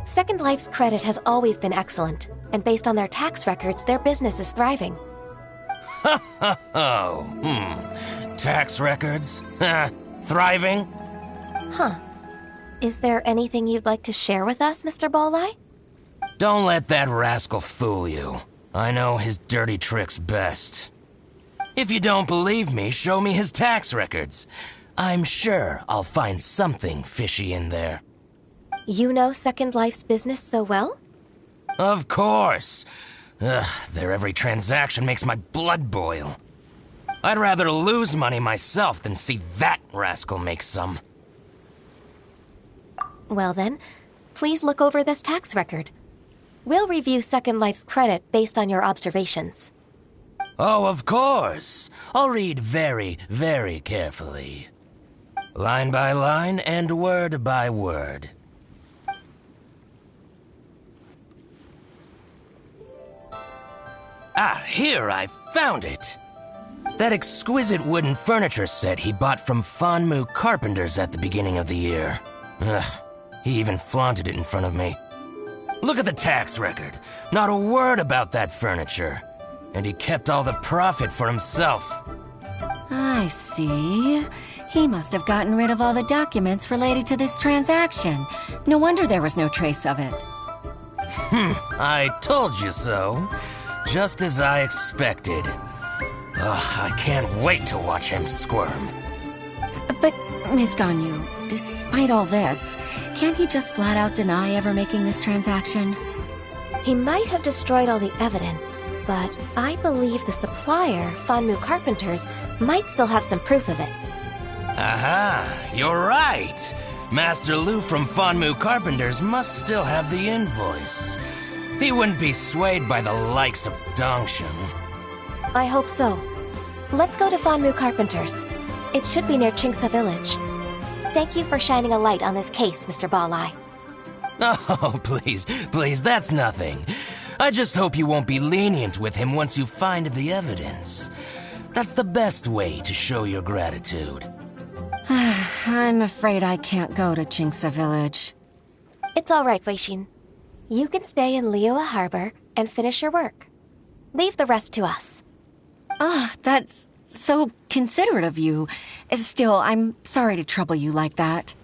Second Life's credit has always been excellent, and based on their tax records, their business is thriving. Tax records? Thriving? Huh. Is there anything you'd like to share with us, Mr. Bolai? Don't let that rascal fool you. I know his dirty tricks best. If you don't believe me, show me his tax records. I'm sure I'll find something fishy in there. You know Second Life's business so well? Of course. Ugh, their every transaction makes my blood boil. I'd rather lose money myself than see that rascal make some. Well then, please look over this tax record. We'll review Second Life's credit based on your observations. Oh, of course. I'll read very, very carefully. Line by line and word by word. Ah, here, I found it. That exquisite wooden furniture set he bought from Fanmu Carpenters at the beginning of the year. Ugh, he even flaunted it in front of me. Look at the tax record. Not a word about that furniture. And he kept all the profit for himself. I see. He must have gotten rid of all the documents related to this transaction. No wonder there was no trace of it. I told you so. Just as I expected. Ugh, I can't wait to watch him squirm. But, Ms. Ganyu, despite all this, can't he just flat out deny ever making this transaction? He might have destroyed all the evidence, but I believe the supplier, Fanmu Carpenters, might still have some proof of it. Aha, you're right. Master Lu from Fanmu Carpenters must still have the invoice. He wouldn't be swayed by the likes of Dongshan. I hope so. Let's go to Fanmu Carpenters. It should be near Chingsa Village. Thank you for shining a light on this case, Mr. Balai. Oh, please, that's nothing. I just hope you won't be lenient with him once you find the evidence. That's the best way to show your gratitude. I'm afraid I can't go to Chingsa Village. It's all right, Weishin. You can stay in Liyue Harbor and finish your work. Leave the rest to us. That's so considerate of you. Still, I'm sorry to trouble you like that.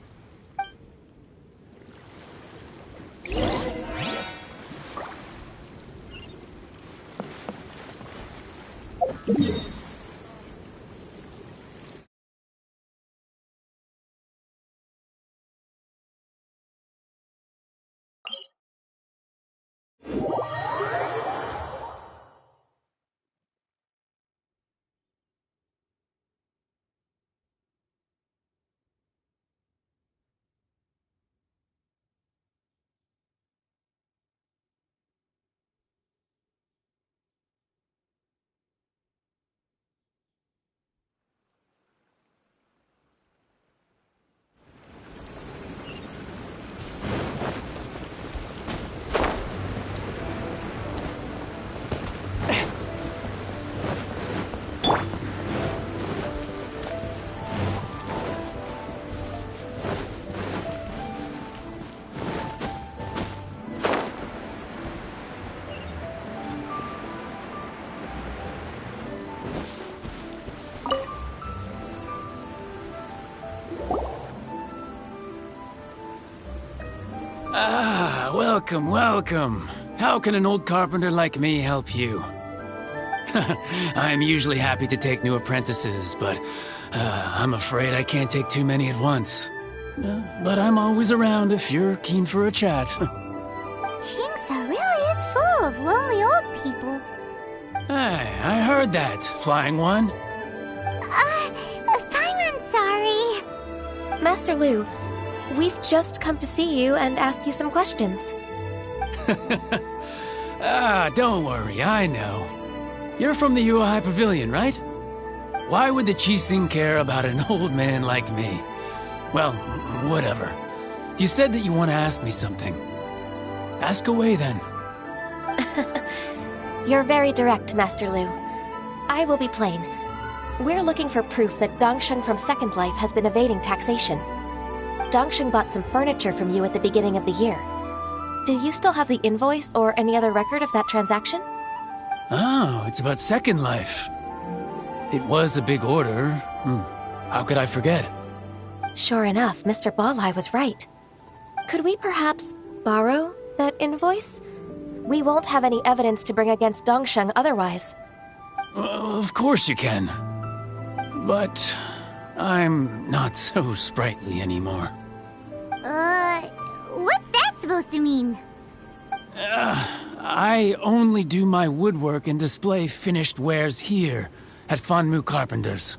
Ah, welcome, welcome. How can an old carpenter like me help you? I'm usually happy to take new apprentices, but I'm afraid I can't take too many at once. But I'm always around if you're keen for a chat. Jinxa really is full of lonely old people. Hey, I heard that, Flying One. Paimon's sorry. Master Lu, we've just come to see you and ask you some questions. Don't worry, I know. You're from the Yuehai Pavilion, right? Why would the Qixing care about an old man like me? Well, whatever. You said that you want to ask me something. Ask away, then. You're very direct, Master Lu. I will be plain. We're looking for proof that Dongsheng from Second Life has been evading taxation. Dongsheng bought some furniture from you at the beginning of the year. Do you still have the invoice or any other record of that transaction? Oh, it's about Second Life. It was a big order. How could I forget? Sure enough, Mr. Balai was right. Could we perhaps borrow that invoice? We won't have any evidence to bring against Dongsheng otherwise. Of course you can. But I'm not so sprightly anymore. What's that supposed to mean? I only do my woodwork and display finished wares here at Fanmu Carpenters.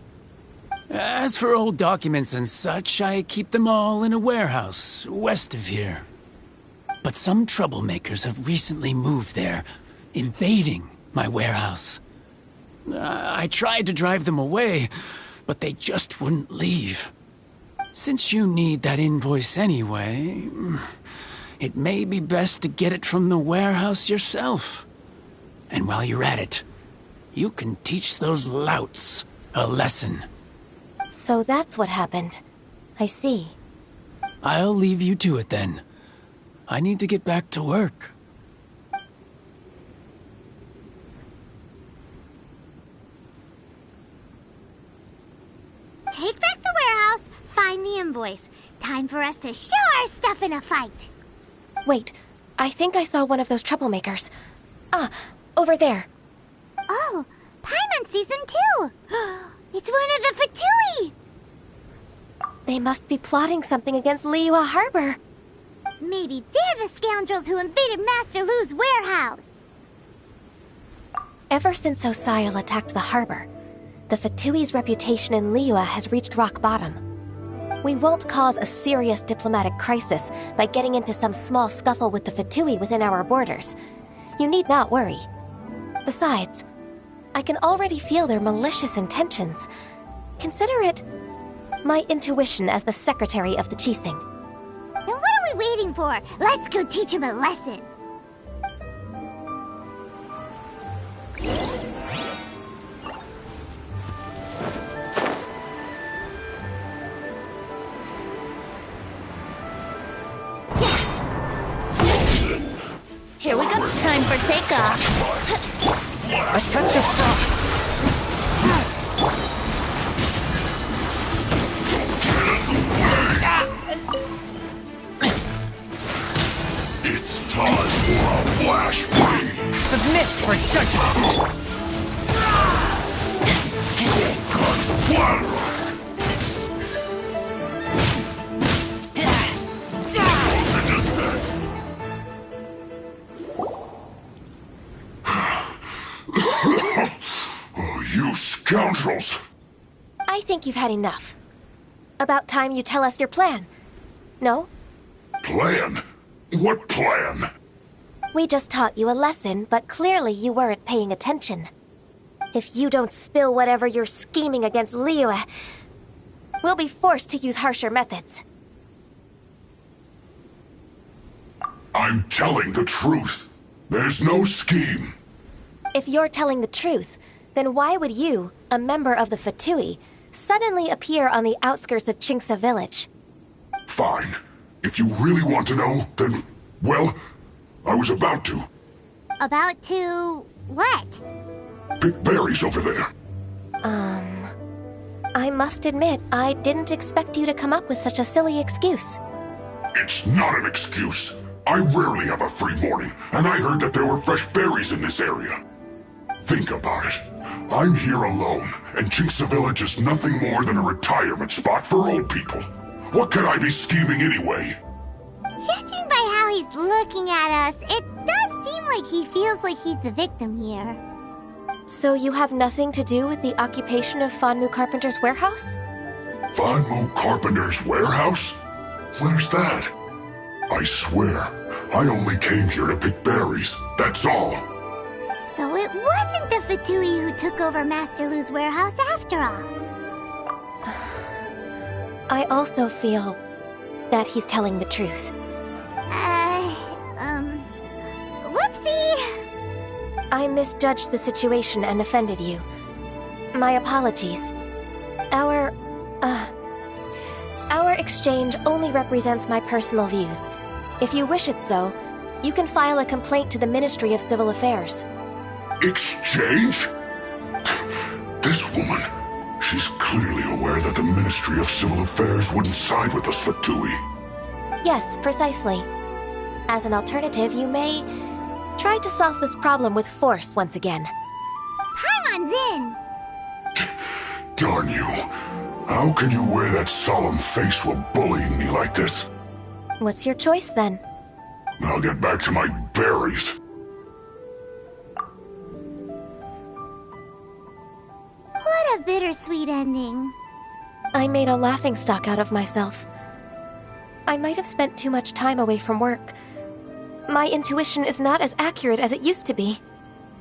As for old documents and such, I keep them all in a warehouse west of here. But some troublemakers have recently moved there, invading my warehouse. I tried to drive them away, but they just wouldn't leave. Since you need that invoice anyway, it may be best to get it from the warehouse yourself. And while you're at it, you can teach those louts a lesson. So that's what happened. I see. I'll leave you to it then. I need to get back to work. Take back the warehouse, find the invoice. Time for us to show our stuff in a fight. Wait, I think I saw one of those troublemakers. Ah, over there. Oh, Paimon sees them too. It's one of the Fatui. They must be plotting something against Liyue Harbor. Maybe they're the scoundrels who invaded Master Lu's warehouse. Ever since Osial attacked the harbor, the Fatui's reputation in Liyue has reached rock bottom. We won't cause a serious diplomatic crisis by getting into some small scuffle with the Fatui within our borders. You need not worry. Besides, I can already feel their malicious intentions. Consider it my intuition as the secretary of the Qixing. Then what are we waiting for? Let's go teach him a lesson. Here we go. Time for takeoff. A touch of frost. It's time for a flash break. Submit for judgment. You scoundrels! I think you've had enough. About time you tell us your plan. No? Plan? What plan? We just taught you a lesson, but clearly you weren't paying attention. If you don't spill whatever you're scheming against Liyue, we'll be forced to use harsher methods. I'm telling the truth. There's no scheme. If you're telling the truth, then why would you, a member of the Fatui, suddenly appear on the outskirts of Jinxa village? Fine. If you really want to know, then, well, I was about to. About to... what? Pick berries over there. I must admit, I didn't expect you to come up with such a silly excuse. It's not an excuse. I rarely have a free morning, and I heard that there were fresh berries in this area. Think about it. I'm here alone, and Jinxa Village is nothing more than a retirement spot for old people. What could I be scheming anyway? Judging by how he's looking at us, it does seem like he feels like he's the victim here. So you have nothing to do with the occupation of Fanmu Carpenter's warehouse? Fanmu Carpenter's warehouse? Where's that? I swear, I only came here to pick berries, that's all. So it wasn't the Fatui who took over Master Lu's warehouse after all. I also feel that he's telling the truth. Whoopsie! I misjudged the situation and offended you. My apologies. Our exchange only represents my personal views. If you wish it so, you can file a complaint to the Ministry of Civil Affairs. Exchange? This woman, she's clearly aware that the Ministry of Civil Affairs wouldn't side with us, Fatui. Yes, precisely. As an alternative, you may try to solve this problem with force once again. Paimon's in! Darn you. How can you wear that solemn face while bullying me like this? What's your choice, then? I'll get back to my berries. What a bittersweet ending. I made a laughingstock out of myself. I might have spent too much time away from work. My intuition is not as accurate as it used to be.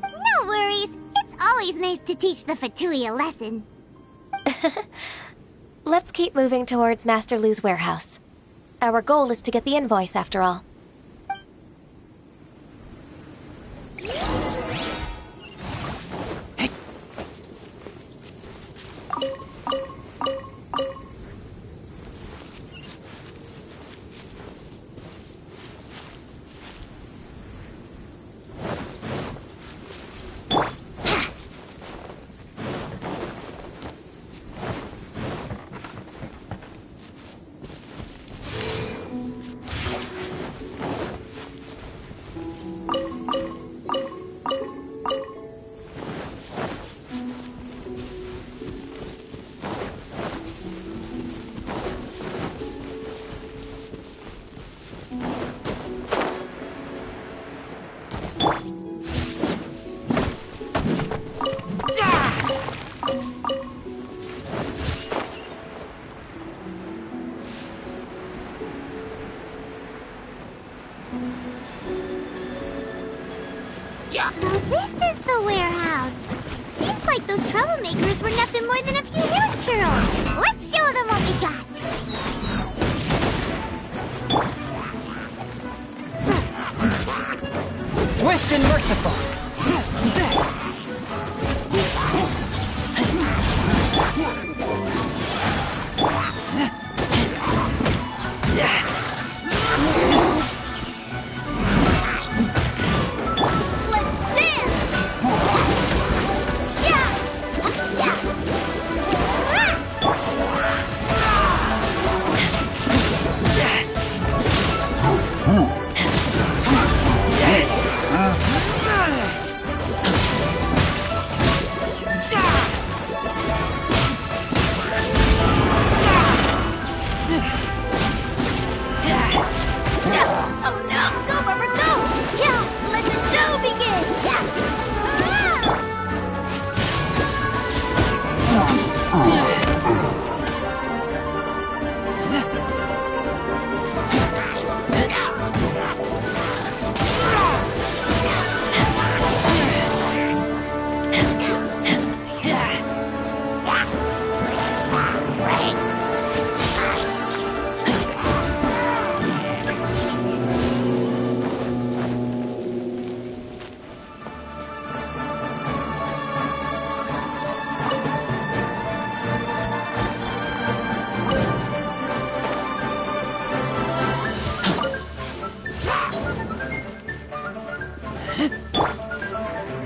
No worries. It's always nice to teach the Fatui a lesson. Let's keep moving towards Master Lu's warehouse. Our goal is to get the invoice, after all. So this is the warehouse. Seems like those troublemakers were nothing more than a few hair churros. Let's show them what we got. Swift and merciful.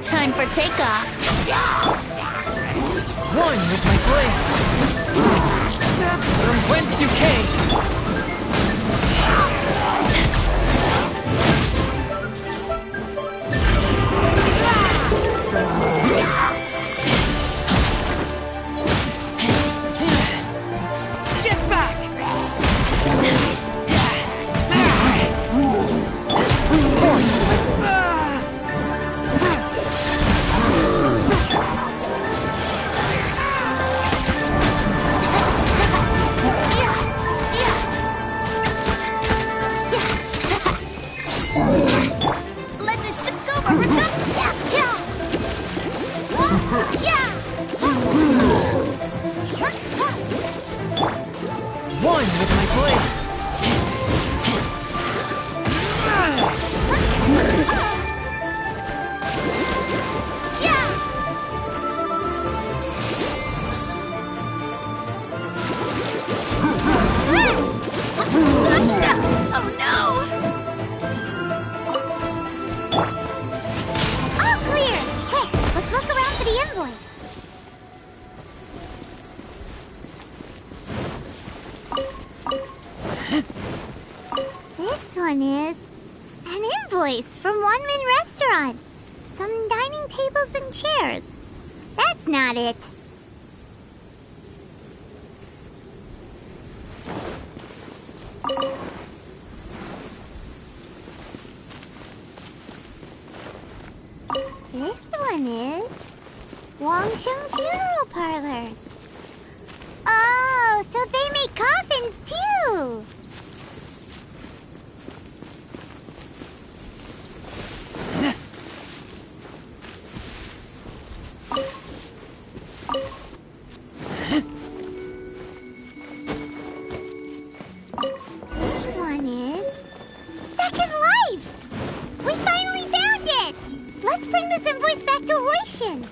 Time for takeoff. One with my blade. From whence you came! Get back! Let the ship go, Marika! One with my blade! Oh no! All clear! Quick, let's look around for the invoice. This one is an invoice from One Min Restaurant. Some dining tables and chairs. That's not it. This one is Wangsheng Funeral Parlors. Oh, so they make coffins too. This one is Second Lives. We finally found it. Let's bring this invoice back to Hoishin.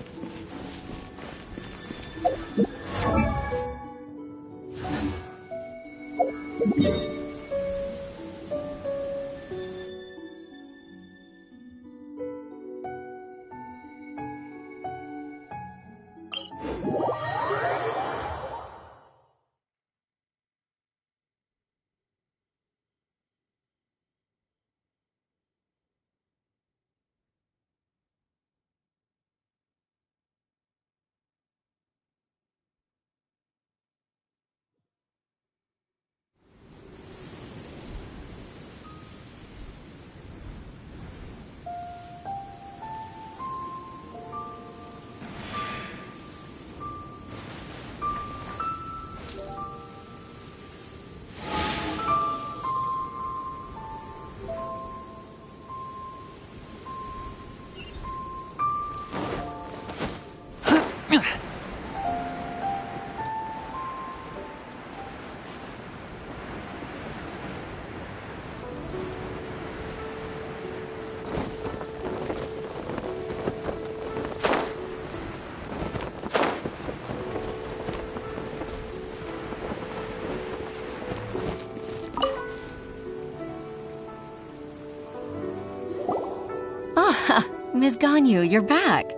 Ms. Ganyu, you're back.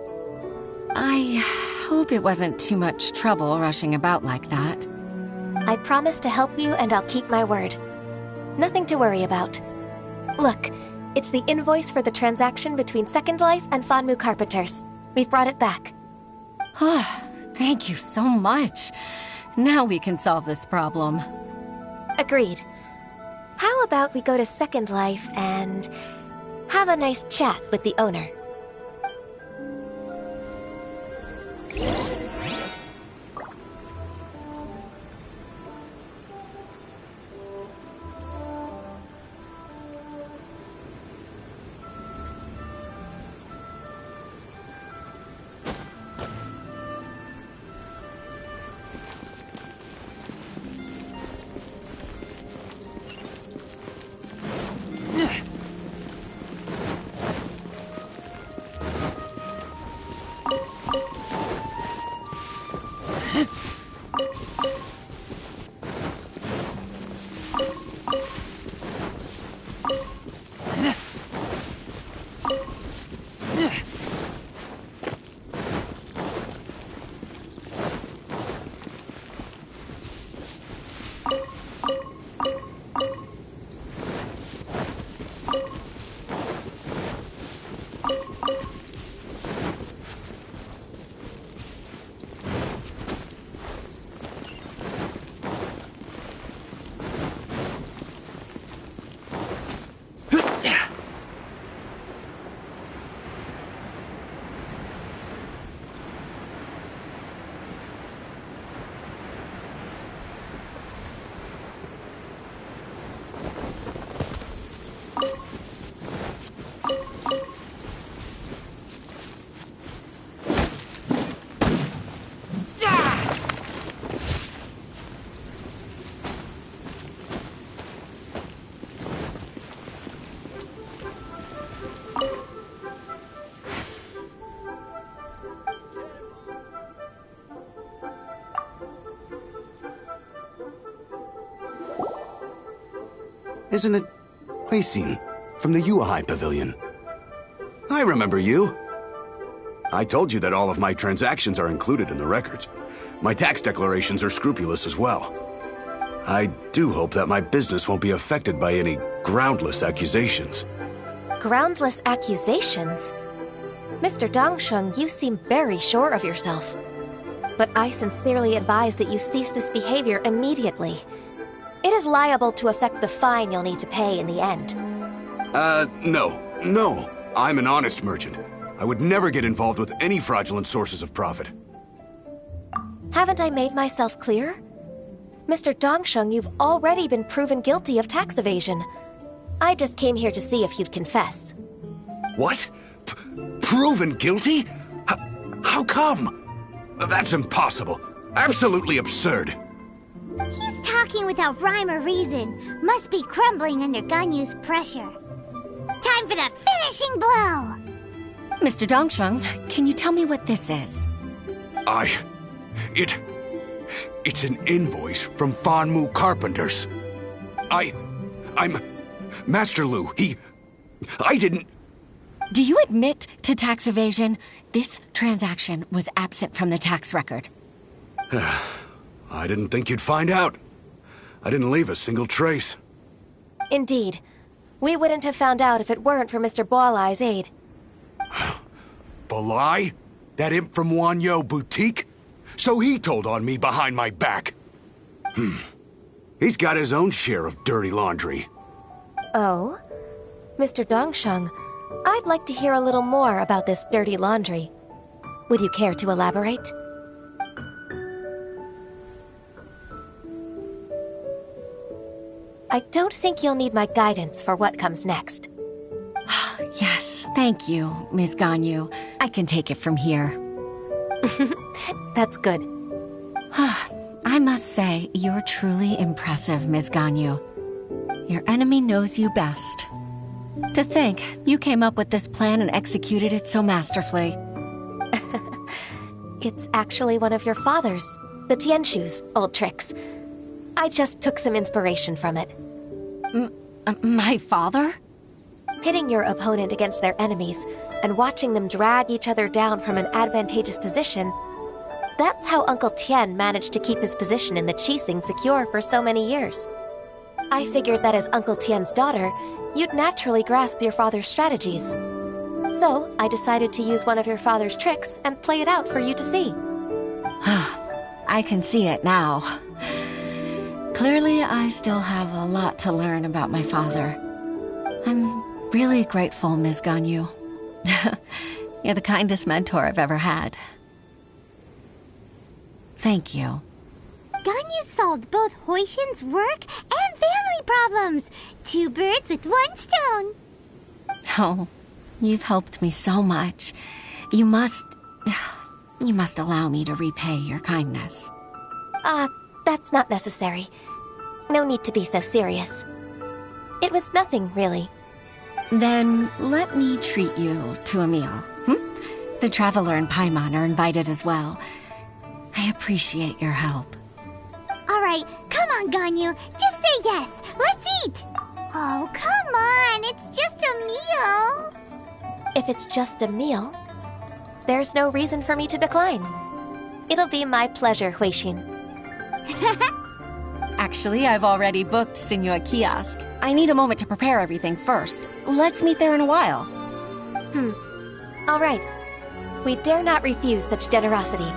I hope it wasn't too much trouble rushing about like that. I promise to help you and I'll keep my word. Nothing to worry about. Look, it's the invoice for the transaction between Second Life and Fanmu Carpenters. We've brought it back. Oh, thank you so much. Now we can solve this problem. Agreed. How about we go to Second Life and have a nice chat with the owner? Isn't it Huixin from the Yuehai Pavilion? I remember you. I told you that all of my transactions are included in the records. My tax declarations are scrupulous as well. I do hope that my business won't be affected by any groundless accusations. Groundless accusations? Mr. Dongsheng, you seem very sure of yourself. But I sincerely advise that you cease this behavior immediately. It is liable to affect the fine you'll need to pay in the end. No. I'm an honest merchant. I would never get involved with any fraudulent sources of profit. Haven't I made myself clear? Mr. Dongsheng, you've already been proven guilty of tax evasion. I just came here to see if you'd confess. What? Proven guilty? How come? That's impossible. Absolutely absurd. He's talking without rhyme or reason. Must be crumbling under Ganyu's pressure. Time for the finishing blow! Mr. Dongsheng, can you tell me what this is? It's an invoice from Fanmu Carpenters. I'm Master Lu. I didn't... Do you admit to tax evasion? This transaction was absent from the tax record. I didn't think you'd find out. I didn't leave a single trace. Indeed. We wouldn't have found out if it weren't for Mr. Boalai's aid. Balai? That imp from Wanyo Boutique? So he told on me behind my back. He's got his own share of dirty laundry. Oh? Mr. Dongsheng, I'd like to hear a little more about this dirty laundry. Would you care to elaborate? I don't think you'll need my guidance for what comes next. Yes, thank you, Ms. Ganyu. I can take it from here. That's good. I must say, you're truly impressive, Ms. Ganyu. Your enemy knows you best. To think, you came up with this plan and executed it so masterfully. It's actually one of your father's, the Tianshu's, old tricks. I just took some inspiration from it. My father? Pitting your opponent against their enemies and watching them drag each other down from an advantageous position, that's how Uncle Tian managed to keep his position in the Qixing secure for so many years. I figured that as Uncle Tian's daughter, you'd naturally grasp your father's strategies. So, I decided to use one of your father's tricks and play it out for you to see. I can see it now. Clearly, I still have a lot to learn about my father. I'm really grateful, Ms. Ganyu. You're the kindest mentor I've ever had. Thank you. Ganyu solved both Huixin's work and family problems. 2 birds with 1 stone. Oh, you've helped me so much. You must allow me to repay your kindness. That's not necessary. No need to be so serious. It was nothing, really. Then let me treat you to a meal. The Traveler and Paimon are invited as well. I appreciate your help. All right, come on, Ganyu. Just say yes. Let's eat. Oh, come on. It's just a meal. If it's just a meal, there's no reason for me to decline. It'll be my pleasure, Huixin. Actually, I've already booked Senor Kiosk. I need a moment to prepare everything first. Let's meet there in a while. All right. We dare not refuse such generosity.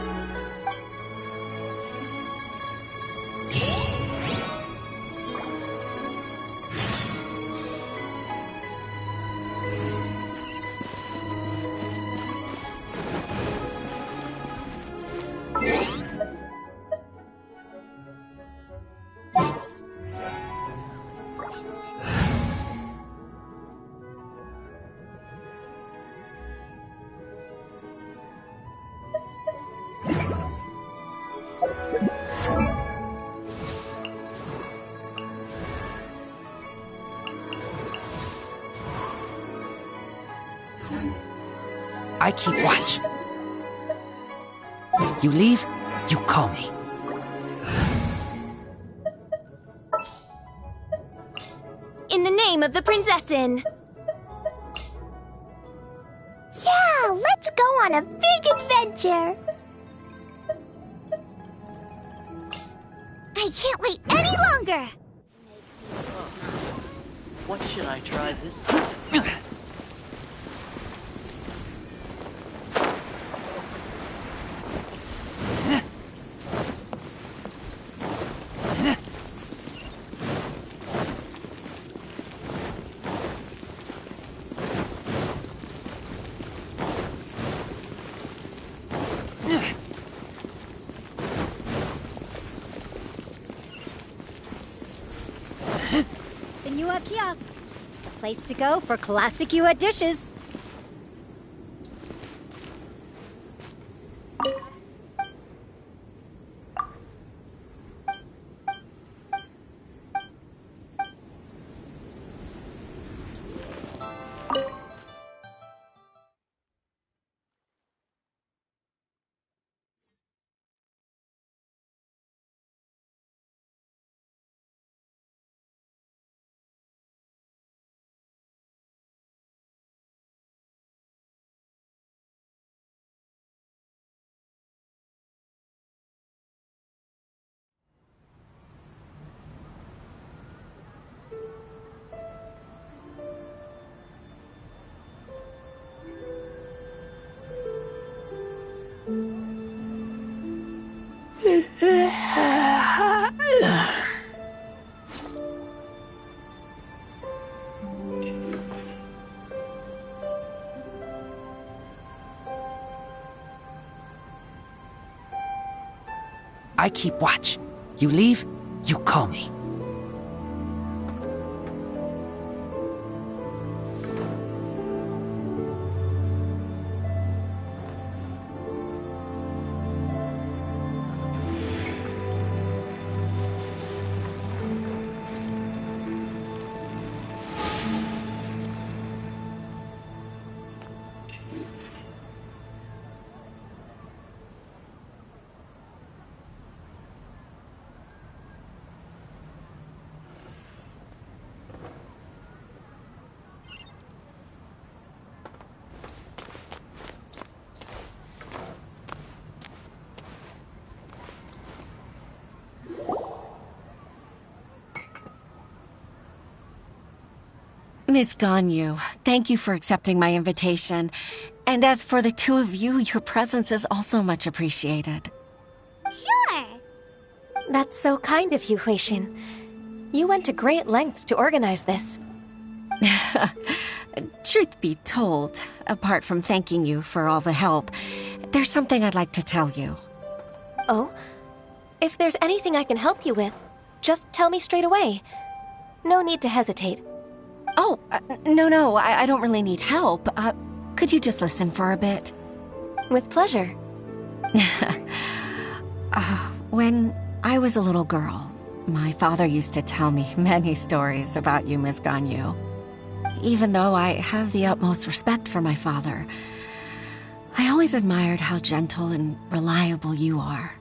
I keep watch. You leave, you call me. in the name of the Prinzessin. Yeah, let's go on a big adventure. I can't wait any longer. What should I try this time? Senua Kiosk. Place to go for classic Yua dishes. I keep watch. You leave, you call me. Miss Ganyu, thank you for accepting my invitation. And as for the two of you, your presence is also much appreciated. Sure. That's so kind of you, Huixin. You went to great lengths to organize this. Truth be told, apart from thanking you for all the help, there's something I'd like to tell you. Oh? If there's anything I can help you with, just tell me straight away. No need to hesitate. Oh, no, I don't really need help. Could you just listen for a bit? With pleasure. When I was a little girl, my father used to tell me many stories about you, Miss Ganyu. Even though I have the utmost respect for my father, I always admired how gentle and reliable you are.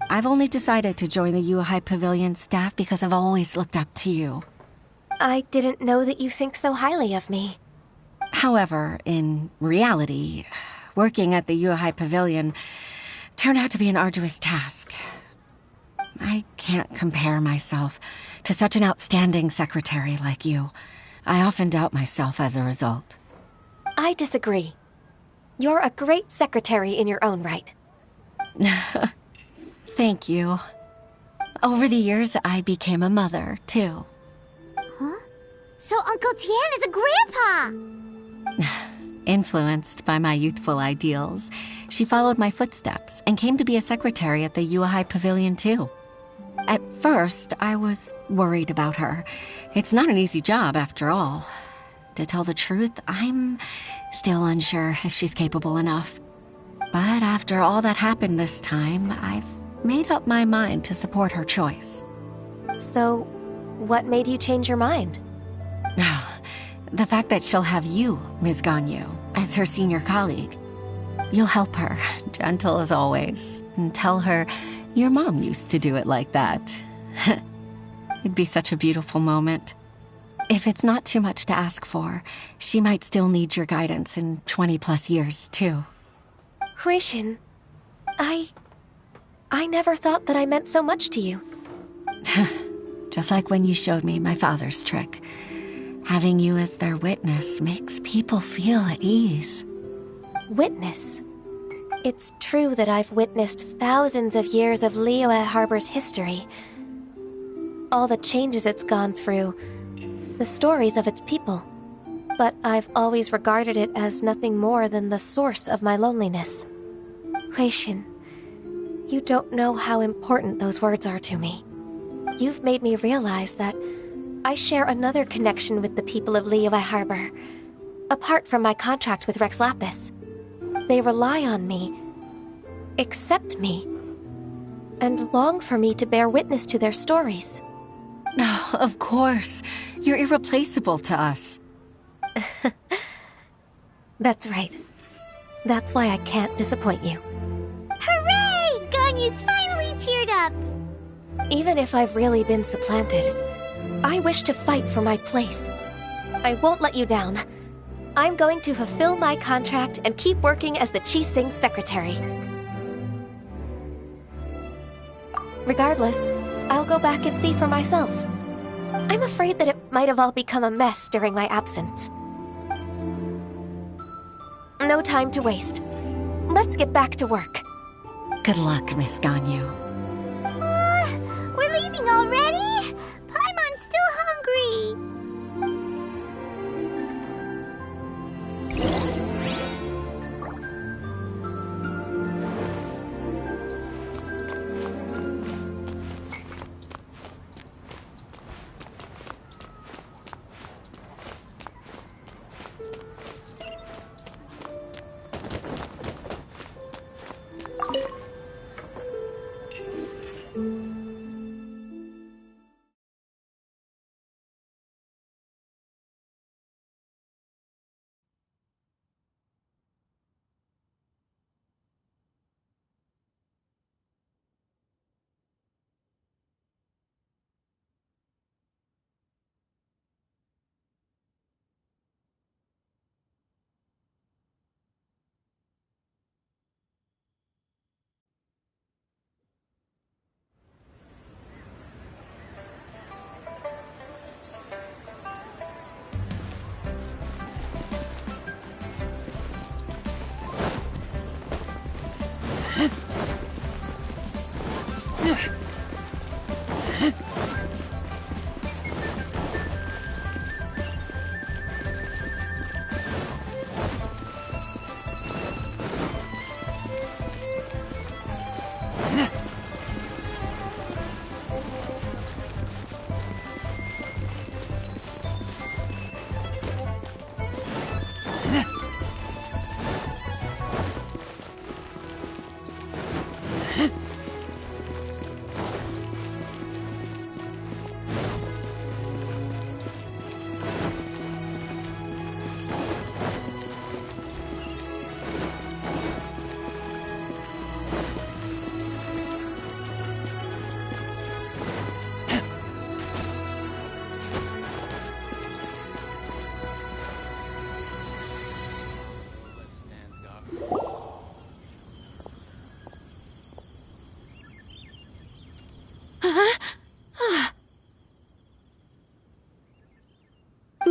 I've only decided to join the Yuhai Pavilion staff because I've always looked up to you. I didn't know that you think so highly of me. However, in reality, working at the Yuhai Pavilion turned out to be an arduous task. I can't compare myself to such an outstanding secretary like you. I often doubt myself as a result. I disagree. You're a great secretary in your own right. Thank you. Over the years, I became a mother, too. Huh? So Uncle Tian is a grandpa! Influenced by my youthful ideals, she followed my footsteps and came to be a secretary at the Yuhai Pavilion, too. At first, I was worried about her. It's not an easy job, after all. To tell the truth, I'm still unsure if she's capable enough. But after all that happened this time, I've made up my mind to support her choice. So, what made you change your mind? The fact that she'll have you, Ms. Ganyu, as her senior colleague. You'll help her, gentle as always, and tell her your mom used to do it like that. It'd be such a beautiful moment. If it's not too much to ask for, she might still need your guidance in 20+ years, too. Huixin, I never thought that I meant so much to you. Just like when you showed me my father's trick. Having you as their witness makes people feel at ease. Witness? It's true that I've witnessed thousands of years of Liyue Harbor's history. All the changes it's gone through, the stories of its people. But I've always regarded it as nothing more than the source of my loneliness. Huixin, you don't know how important those words are to me. You've made me realize that I share another connection with the people of Liyue Harbor, apart from my contract with Rex Lapis. They rely on me, accept me, and long for me to bear witness to their stories. No, of course. You're irreplaceable to us. That's right. That's why I can't disappoint you. Hooray! Ganyu's finally cheered up! Even if I've really been supplanted, I wish to fight for my place. I won't let you down. I'm going to fulfill my contract and keep working as the Qixing secretary. Regardless, I'll go back and see for myself. I'm afraid that it might have all become a mess during my absence. No time to waste. Let's get back to work. Good luck, Miss Ganyu. We're leaving already? Paimon's still hungry.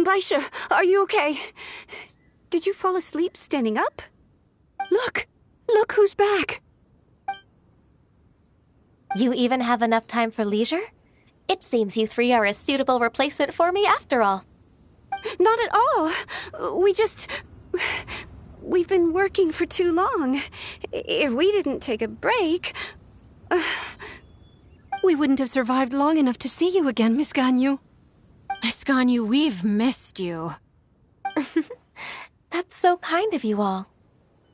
Baisha, are you okay? Did you fall asleep standing up? Look! Look who's back! You even have enough time for leisure? It seems you three are a suitable replacement for me after all. Not at all. We've been working for too long. If we didn't take a break... We wouldn't have survived long enough to see you again, Miss Ganyu. Miss Ganyu, we've missed you. That's so kind of you all,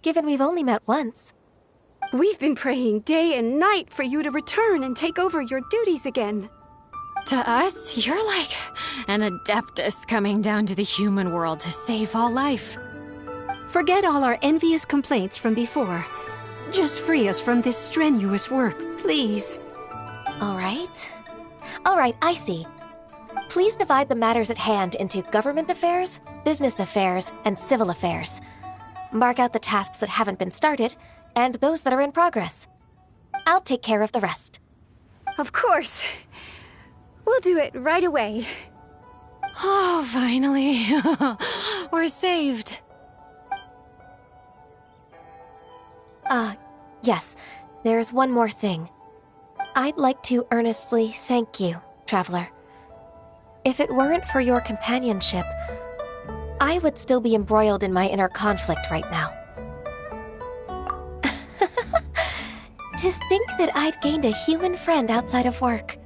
given we've only met once. We've been praying day and night for you to return and take over your duties again. To us, you're like an adeptus coming down to the human world to save all life. Forget all our envious complaints from before. Just free us from this strenuous work, please. All right. All right, I see. Please divide the matters at hand into government affairs, business affairs, and civil affairs. Mark out the tasks that haven't been started, and those that are in progress. I'll take care of the rest. Of course. We'll do it right away. Oh, finally. We're saved. Yes. There's one more thing. I'd like to earnestly thank you, Traveler. If it weren't for your companionship, I would still be embroiled in my inner conflict right now. To think that I'd gained a human friend outside of work.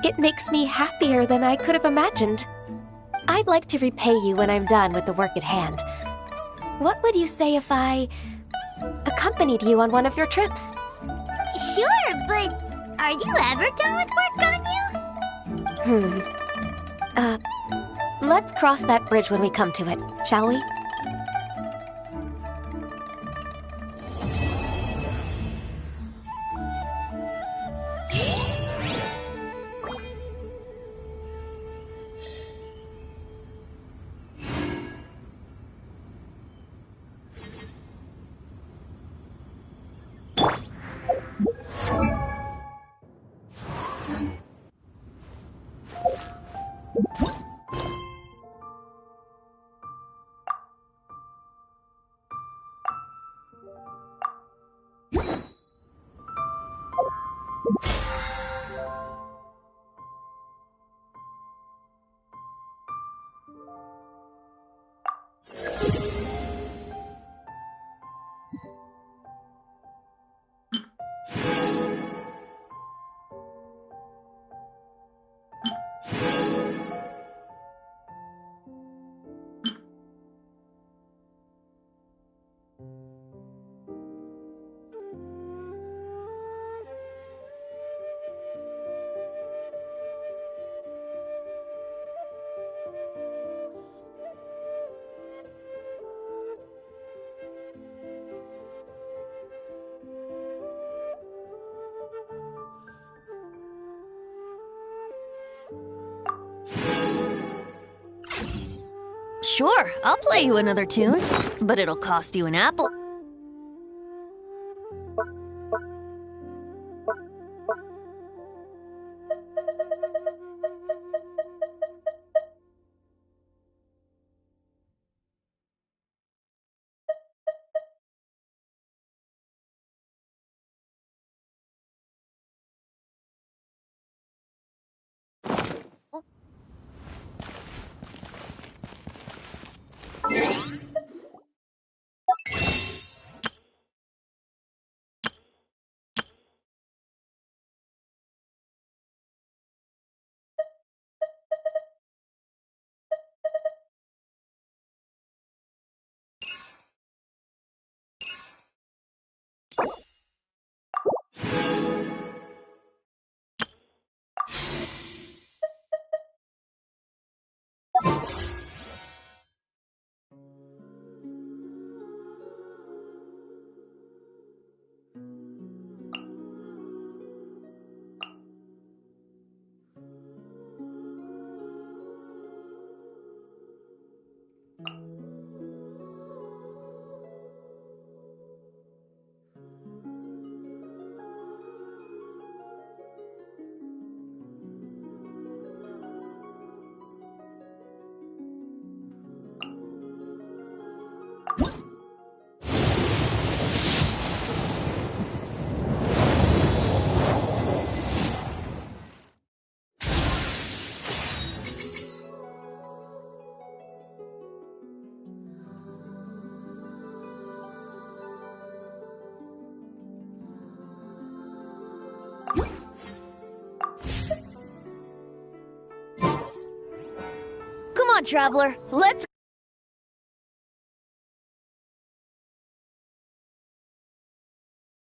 It makes me happier than I could have imagined. I'd like to repay you when I'm done with the work at hand. What would you say if I accompanied you on one of your trips? Sure, but are you ever done with work, Ganyu? Let's cross that bridge when we come to it, shall we? Sure, I'll play you another tune, but it'll cost you an apple. Come on, Traveler, let's